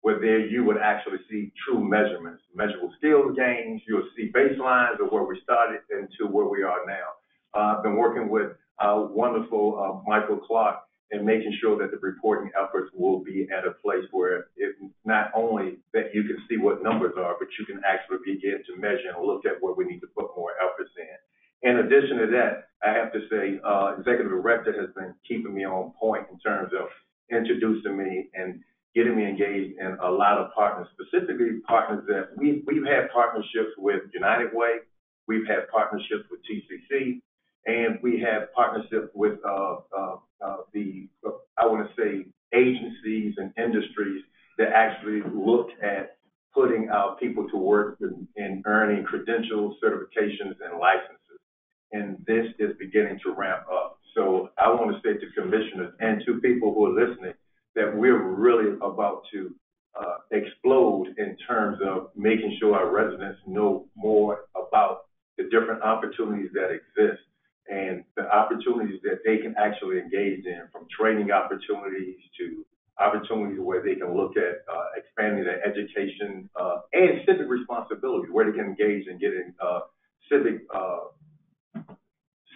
where there you would actually see true measurements, measurable skills gains. You'll see baselines of where we started and to where we are now. I've been working with our wonderful Michael Clark and making sure that the reporting efforts will be at a place where it's not only that you can see what numbers are, but you can actually begin to measure and look at where we need to put more efforts in. In addition to that, I have to say, Executive Director has been keeping me on point in terms of introducing me and getting me engaged in a lot of partners, specifically partners that we've had partnerships with United Way, we've had partnerships with TCC, and we have partnerships with agencies and industries that actually look at putting our people to work in earning credentials, certifications, and licenses. And this is beginning to ramp up. So I want to say to commissioners and to people who are listening that we're really about to explode in terms of making sure our residents know more about the different opportunities that exist and the opportunities that they can actually engage in, from training opportunities to opportunities where they can look at expanding their education and civic responsibility, where they can engage in getting civic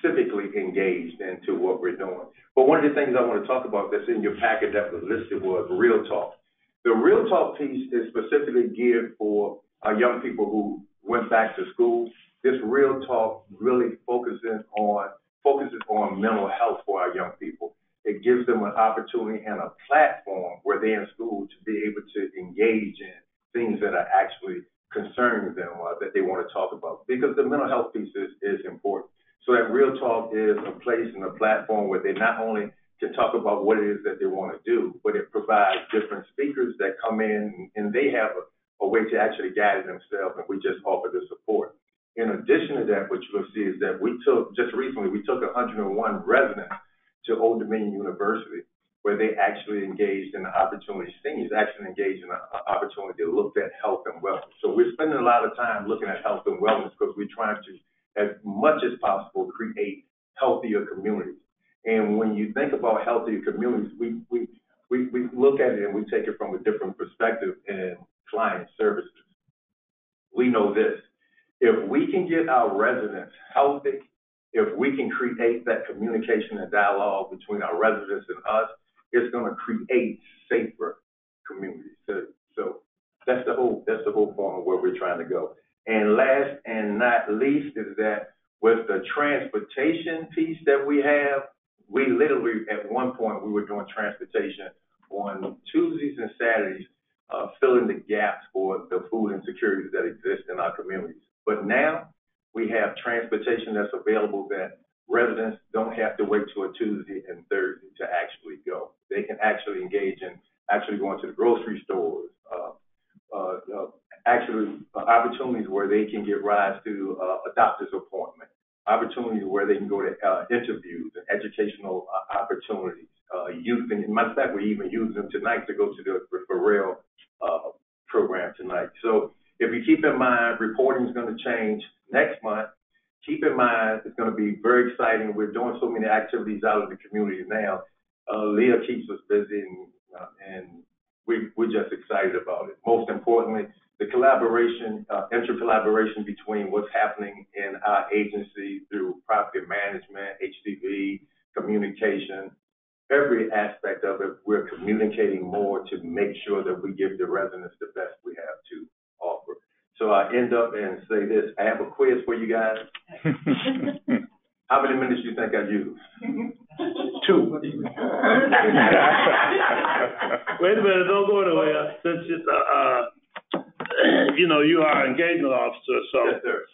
civically engaged into what we're doing. But one of the things I want to talk about that's in your packet that was listed was Real Talk. The Real Talk piece is specifically geared for our young people who went back to school. This Real Talk really focuses on mental health for our young people. It gives them an opportunity and a platform where they're in school to be able to engage in things that are actually concerning them that they want to talk about. Because the mental health piece is important. So that Real Talk is a place and a platform where they not only can talk about what it is that they want to do, but it provides different speakers that come in and they have a way to actually guide it themselves, and we just offer the support. In addition to that, what you'll see is that just recently, we took 101 residents to Old Dominion University, where they actually engaged in the opportunity, seniors actually engaged in an opportunity to look at health and wellness. So we're spending a lot of time looking at health and wellness because we're trying to, as much as possible, create healthier communities. And when you think about healthier communities, we look at it and we take it from a different perspective in client services. We know this. If we can get our residents healthy, if we can create that communication and dialogue between our residents and us, it's going to create safer communities. So that's the whole point of where we're trying to go. And last and not least is that with the transportation piece that we have, we literally at one point we were doing transportation on Tuesdays and Saturdays, filling the gaps for the food insecurities that exist in our communities. But now we have transportation that's available that residents don't have to wait till a Tuesday and Thursday to actually go. They can actually engage in actually going to the grocery stores, opportunities where they can get rides to a doctor's appointment, opportunities where they can go to interviews and educational opportunities. Youth, and matter of fact, we even use them tonight to go to the referral program tonight. So if you keep in mind, reporting is going to change next month. Keep in mind, it's going to be very exciting. We're doing so many activities out in the community now. Leah keeps us busy, and we're just excited about it. Most importantly, the collaboration, inter-collaboration between what's happening in our agency through property management, HDV, communication, every aspect of it, we're communicating more to make sure that we give the residents the best we have to offer. So I end up and say this, I have a quiz for you guys. How many minutes do you think I use? 2. Wait a minute, don't go anywhere. Since it's, you are an engagement officer, so yes, sir.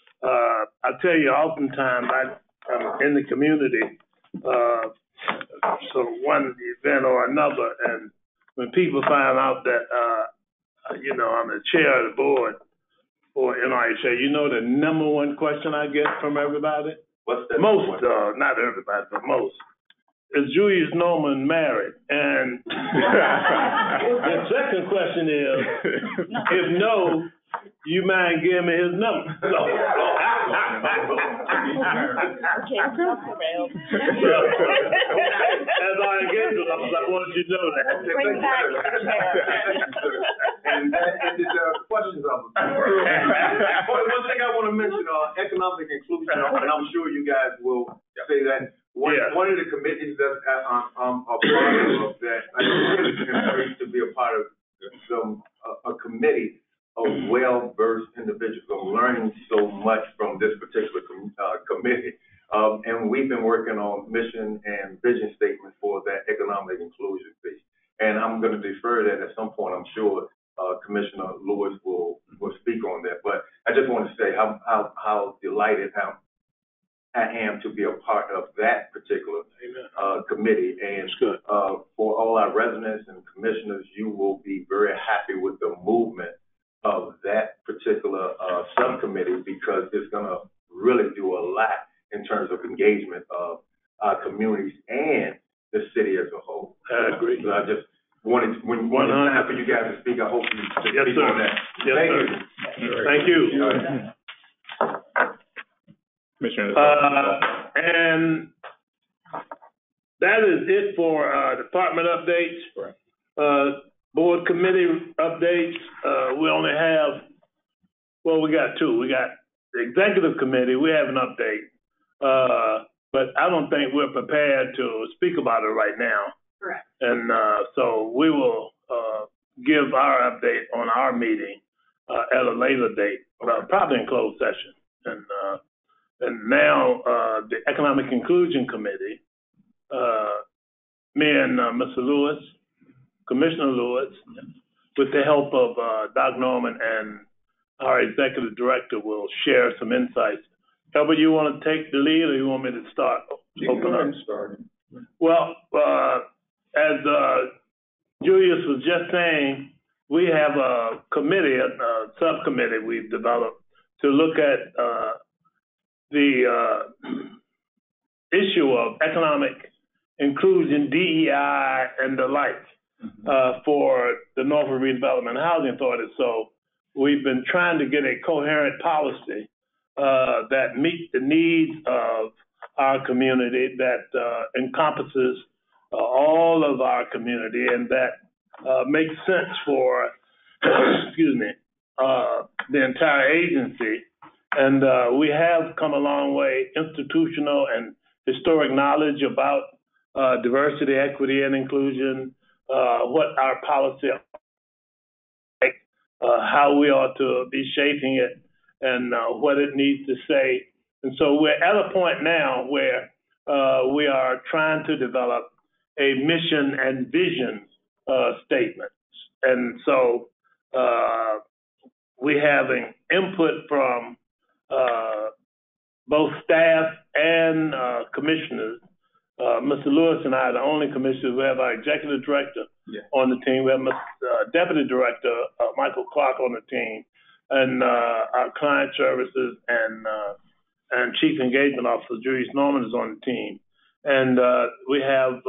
I tell you, oftentimes I'm in the community, so one event or another, and when people find out that, I'm the chair of the board for NRHA, the number one question I get from everybody? What's that? Most, not everybody, but most. Is Julius Norman married? And the second question is, if no, you mind giving me his number? So, as our engagement officer, I wanted you to know that. Bring back the chair. And the questions of one thing I want to mention, economic inclusion, and I'm sure you guys will say that. One of the committees that I'm a part of that I really encouraged to be a part of a committee of well-versed individuals. I'm learning so much from this particular committee. And we've been working on mission and vision statements for that economic inclusion piece. And I'm going to defer that at some point. I'm sure Commissioner Lewis will speak on that. But I just want to say how delighted I am to be a part of that particular committee. And for all our residents and commissioners, you will be very happy with the movement of that particular subcommittee, because it's going to really do a lot in terms of engagement of our communities and the city as a whole. I agree. So I just wanted, when it's time for you guys to speak, I hope you speak on that. Yes, Thank sir. you. Thank you. Commissioner. And that is it for department updates. Right. Board committee updates. We only have, we got 2. We got the executive committee. We have an update. but I don't think we're prepared to speak about it right now. Correct. And so we will give our update on our meeting at a later date, probably in closed session. And now the Economic Inclusion Committee, me and Mr. Lewis, Commissioner Lewis, with the help of Doc Norman and our executive director, will share some insights. Albert, you want to take the lead, or you want me to start? You can go ahead and start. Well, as Julius was just saying, we have a committee, a subcommittee we've developed to look at the issue of economic inclusion, DEI, and the like for the Norfolk Redevelopment Housing Authority. So we've been trying to get a coherent policy that meets the needs of our community, that encompasses all of our community, and that makes sense for, the entire agency. And we have come a long way, institutional and historic knowledge about diversity, equity, and inclusion, what our policy is like, how we ought to be shaping it, and what it needs to say. And so we're at a point now where we are trying to develop a mission and vision statement. And so we have an input from both staff and commissioners. Mr. Lewis and I are the only commissioners. We have our executive director on the team. We have Mr. Deputy Director Michael Clark on the team, and our client services and Chief Engagement Officer Julius Norman is on the team. And we have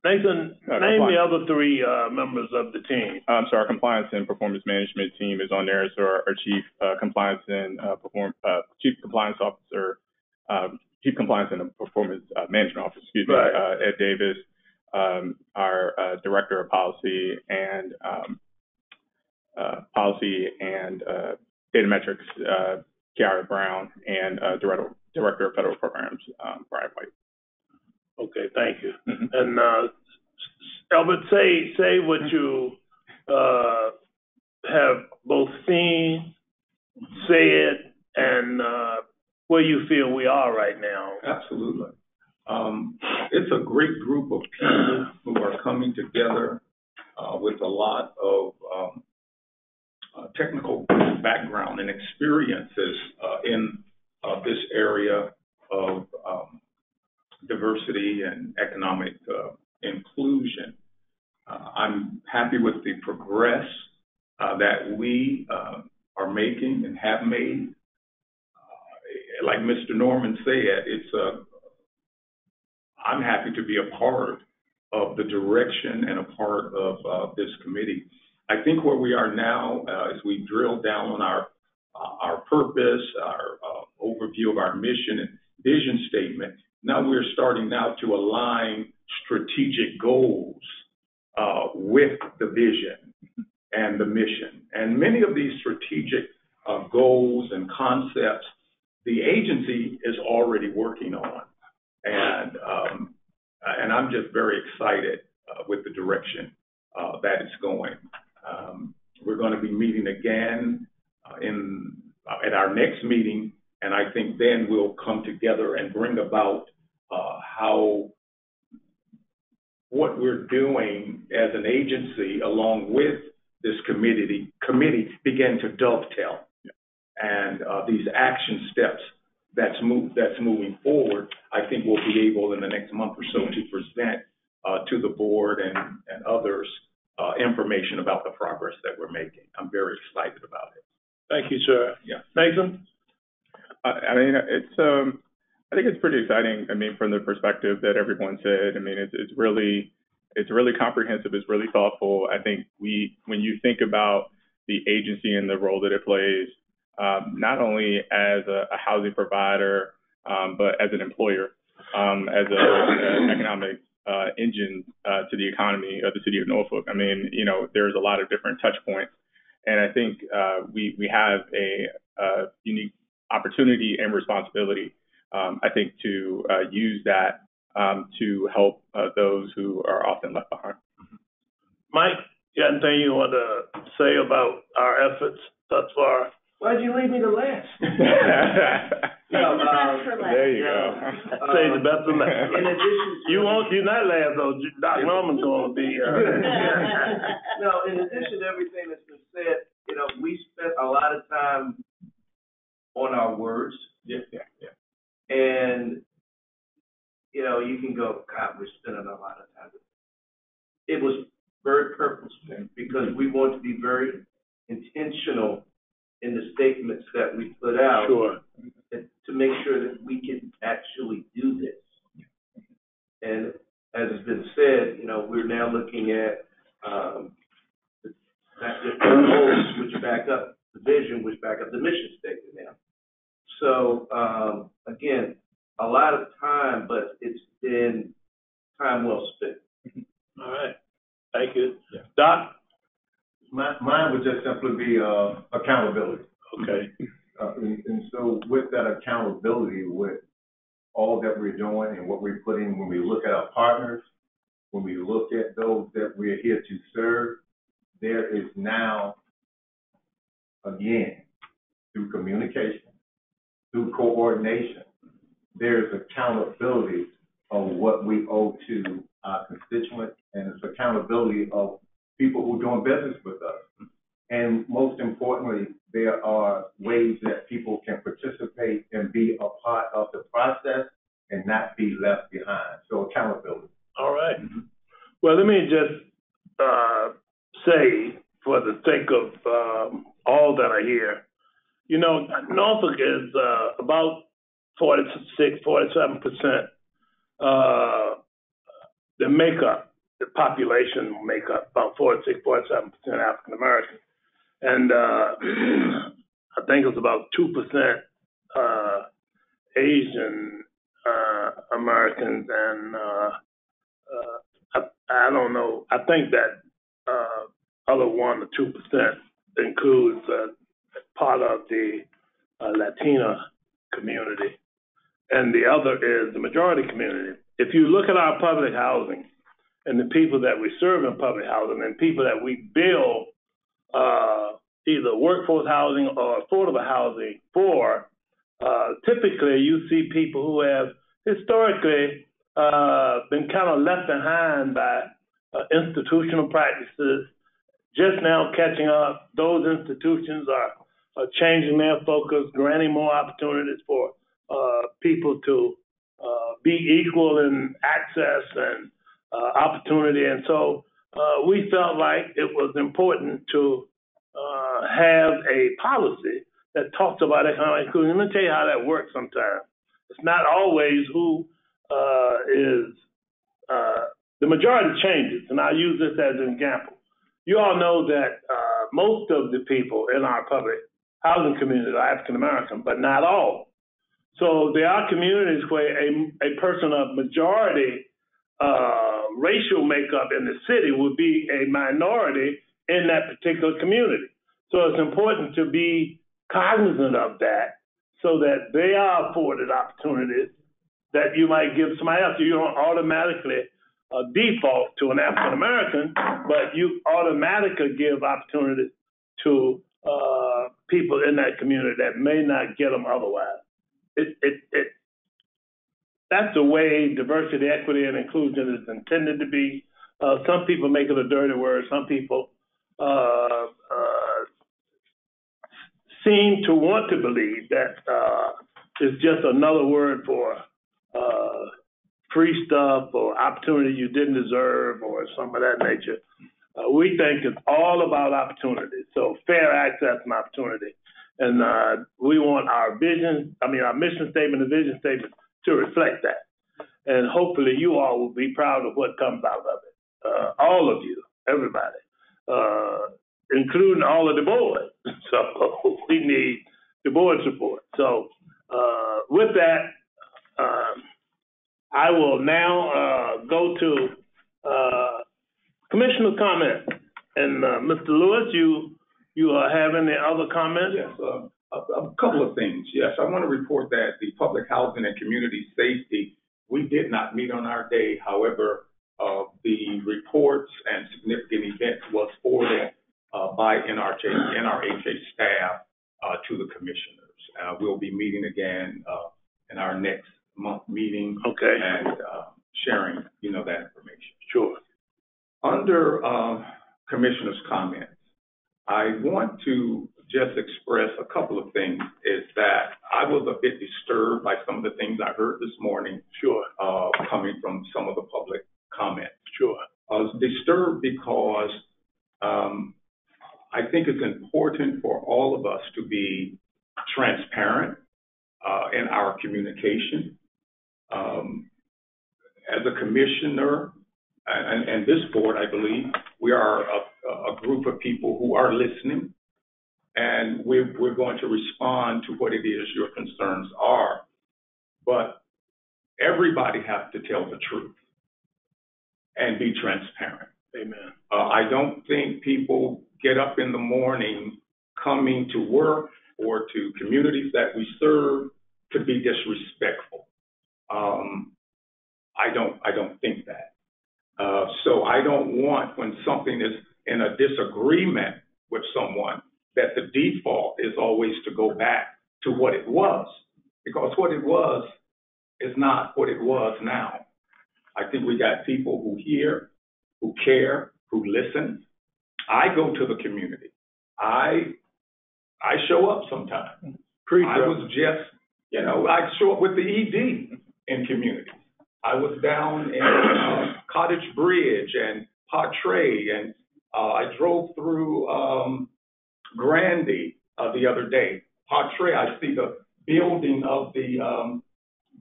Nathan, name the other three members of the team. So our compliance and performance management team is on there. So our chief compliance and chief compliance officer, chief compliance and performance management officer, Ed Davis, our director of policy and data metrics, Kiara Brown, and director of federal programs, Brian White. Okay, thank you. And Albert, say what you have both seen, said, and where you feel we are right now. Absolutely. It's a great group of people who are coming together with a lot of technical background and experiences in this area of diversity and economic inclusion. I'm happy with the progress that we are making and have made. Like Mr. Norman said, I'm happy to be a part of the direction and a part of this committee. I think where we are now, as we drill down on our purpose, our overview of our mission and vision statement, now we're starting now to align strategic goals with the vision and the mission. And many of these strategic goals and concepts, the agency is already working on. And I'm just very excited with the direction that it's going. We're going to be meeting again at our next meeting, and I think then we'll come together and bring about how what we're doing as an agency along with this committee begin to dovetail. And these action steps that's moving forward, I think we'll be able in the next month or so to present to the board and others information about the progress that we're making. I'm very excited about it. Thank you, sir. Yeah. Nathan? I mean, I think it's pretty exciting. I mean, from the perspective that everyone said, I mean, it's really comprehensive. It's really thoughtful. I think when you think about the agency and the role that it plays, not only as a housing provider, but as an employer, as an economic engine to the economy of the city of Norfolk. I mean, there's a lot of different touch points, and I think we have a unique opportunity and responsibility, I think, to use that to help those who are often left behind. Mike, you got anything you want to say about our efforts thus far? Why'd you leave me to last? There you go. Say the best of last. In addition, You're not last though. Doc Norman's going to be. No, in addition to everything that's been said, we spent a lot of time on our words. Yeah. And you can go, God, we're spending a lot of time. It was very purposeful because we want to be very intentional in the statements that we put out. Sure. To make sure that we can actually do this. And as has been said, we're now looking at not just the goals, which back up the vision, which back up the mission statement now. So, again, a lot of time, but it's been time well spent. All right. Thank you. Yeah. Doc? Mine would just simply be accountability. Okay. And so with that accountability, with all that we're doing and what we're putting, when we look at our partners, when we look at those that we're here to serve, there is now, again, through communication, through coordination, there's accountability of what we owe to our constituents, and it's accountability of people who are doing business with us. And most importantly, there are ways that people can participate and be a part of the process and not be left behind. So accountability. All right. Mm-hmm. Well, let me just say, for the sake of all that are here, Norfolk is about 47% the population make up about 46, 47% African American. And I think it's about 2% Asian Americans, and I don't know. I think that other 1 or 2% includes part of the Latina community, and the other is the majority community. If you look at our public housing and the people that we serve in public housing and people that we build either workforce housing or affordable housing for, typically you see people who have historically been kind of left behind by institutional practices, just now catching up. Those institutions are changing their focus, granting more opportunities for people to be equal in access and opportunity. And so we felt like it was important to have a policy that talks about economic inclusion. Let me tell you how that works sometimes. It's not always who is the majority changes, and I'll use this as an example. You all know that most of the people in our public housing community are African American, but not all. So there are communities where a person of majority racial makeup in the city would be a minority in that particular community. So it's important to be cognizant of that so that they are afforded opportunities that you might give somebody else. You don't automatically default to an African American, but you automatically give opportunities to people in that community that may not get them otherwise. That's the way diversity, equity, and inclusion is intended to be. Some people make it a dirty word. Some people seem to want to believe that it's just another word for free stuff or opportunity you didn't deserve or something of that nature. We think it's all about opportunity, so fair access and opportunity. And we want our mission statement and vision statement to reflect that. And hopefully you all will be proud of what comes out of it. All of you, everybody, including all of the board. So we need the board support. So with that, I will now go to commissioner comment. And Mr. Lewis, you have any other comments? Yes. A couple of things. Yes, I want to report that the Public Housing and Community Safety, we did not meet on our day. However, the reports and significant events was forwarded by NRHA staff to the commissioners. We'll be meeting again in our next month meeting. Okay. And sharing, that information. Sure. Under commissioners' comments, I want to just express a couple of things. Is that I was a bit disturbed by some of the things I heard this morning. Sure. Coming from some of the public comments. Sure. I was disturbed because I think it's important for all of us to be transparent in our communication. As a commissioner and this board, I believe, we are a group of people who are listening, and we're going to respond to what it is your concerns are. But everybody has to tell the truth and be transparent. Amen. I don't think people get up in the morning coming to work or to communities that we serve to be disrespectful. I don't think that. So I don't want, when something is in a disagreement with someone, that the default is always to go back to what it was, because what it was is not what it was now. I think we got people who hear, who care, who listen. I go to the community. I show up sometimes. I was just, I show up with the ED in communities. I was down in Cottage Bridge and Patray, and I drove through Grandy the other day. Patray, I see the building of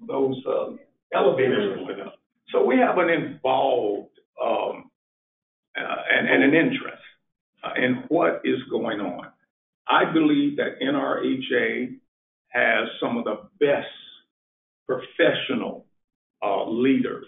those elevators going up. So we have an involved and an interest in what is going on. I believe that NRHA has some of the best professional leaders.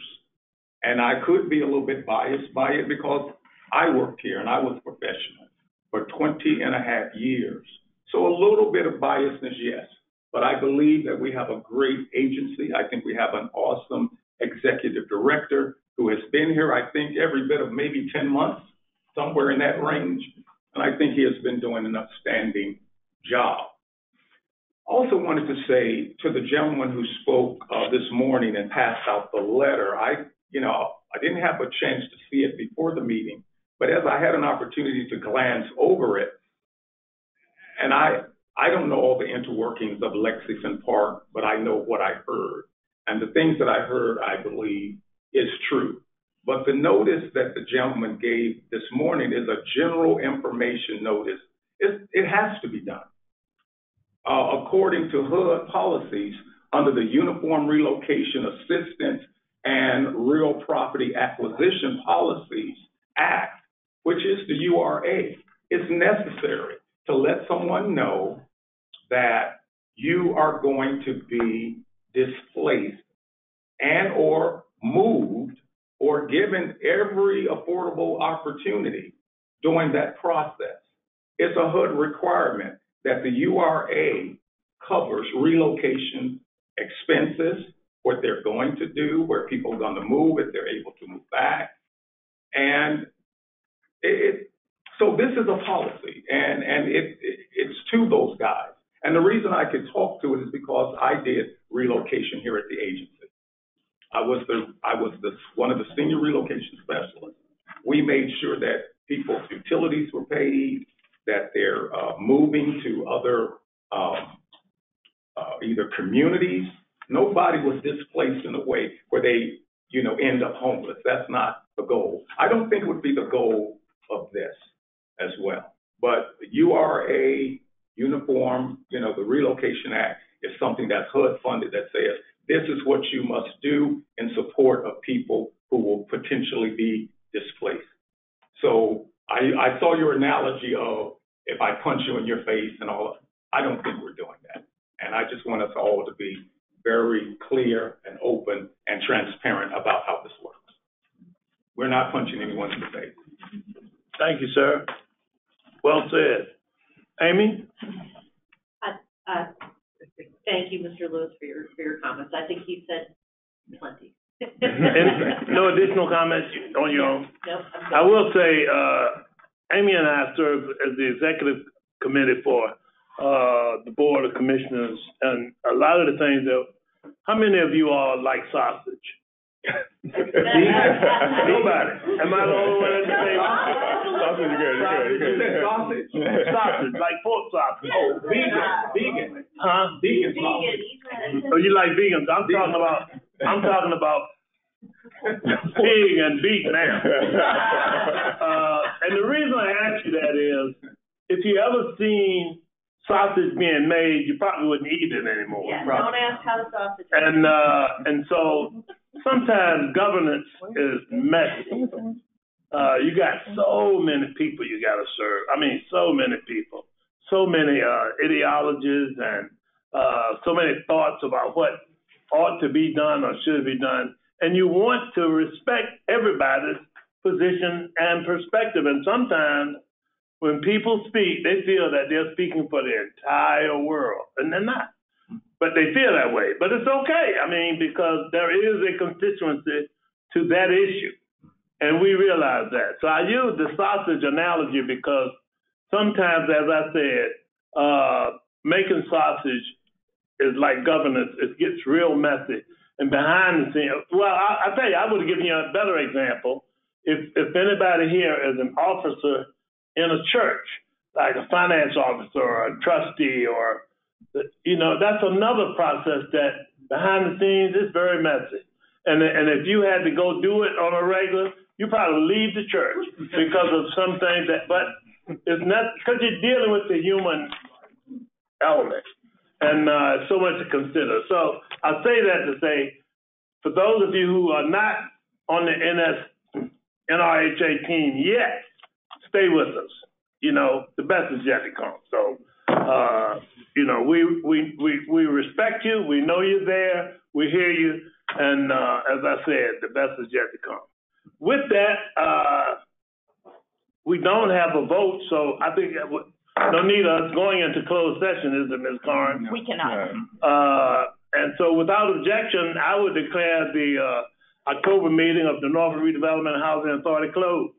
And I could be a little bit biased by it because I worked here and I was professional for 20 and a half years. So a little bit of biasness, yes. But I believe that we have a great agency. I think we have an awesome executive director who has been here, I think, every bit of maybe 10 months, somewhere in that range. And I think he has been doing an outstanding job. Also wanted to say to the gentleman who spoke this morning and passed out the letter, I didn't have a chance to see it before the meeting, but as I had an opportunity to glance over it, and I don't know all the interworkings of Lexington Park, but I know what I heard. And the things that I heard, I believe, is true. But the notice that the gentleman gave this morning is a general information notice. It has to be done. According to HUD policies, under the Uniform Relocation Assistance and Real Property Acquisition Policies Act, which is the URA, it's necessary to let someone know that you are going to be displaced and or moved or given every affordable opportunity during that process. It's a HUD requirement that the URA covers relocation expenses, what they're going to do, where people are going to move, if they're able to move back. And so this is a policy, and it's to those guys. And the reason I could talk to it is because I did relocation here at the agency. I was one of the senior relocation specialists. We made sure that people's utilities were paid, that they're moving to other either communities. Nobody was displaced in a way where they, end up homeless. That's not the goal. I don't think it would be the goal of this as well. But URA, uniform, the Relocation Act is something that's HUD funded that says this is what you must do in support of people who will potentially be displaced. So I saw your analogy of if I punch you in your face and all of, I don't think we're doing that. And I just want us all to be very clear and open and transparent about how this works. We're not punching anyone in the face. Thank you, sir. Well said. Amy? thank you, Mr. Lewis, for your comments. I think you said plenty. And no additional comments on your own? Nope, I'm good. I will say, Amy and I serve as the executive committee for the Board of Commissioners, and a lot of the things that, how many of you all like sausage? Nobody. Am I the only one at the table? Sausage is good, Sausage. Sausage, like pork sausage. Oh, vegan. Huh? Vegan sausage. Oh, you like vegans? I'm talking about pig and beef now. And the reason I ask you that is, if you ever seen sausage being made, you probably wouldn't eat it anymore. Yeah, don't ask how the sausage is. And so sometimes governance is messy. You got so many people you got to serve. I mean, so many people, so many ideologies, and so many thoughts about what ought to be done or should be done. And you want to respect everybody's position and perspective. And sometimes when people speak, they feel that they're speaking for the entire world, and they're not. But they feel that way. But it's okay. I mean, because there is a constituency to that issue, and we realize that. So I use the sausage analogy because sometimes, as I said, making sausage is like governance. It gets real messy. And behind the scenes, well, I tell you, I would have given you a better example. If anybody here is an officer in a church, like a finance officer or a trustee, or, you know, that's another process that behind the scenes is very messy. And if you had to go do it on a regular, you probably leave the church because of some things that, but it's not, because you're dealing with the human element, and so much to consider. So I say that to say, for those of you who are not on the NRHA team yet, stay with us. You know, the best is yet to come. So, you know, we respect you. We know you're there. We hear you. And as I said, the best is yet to come. With that, we don't have a vote, so I think no need of us going into closed session, is it, Ms. Carnes? We cannot. And so without objection, I would declare the October meeting of the Norfolk Redevelopment Housing Authority closed.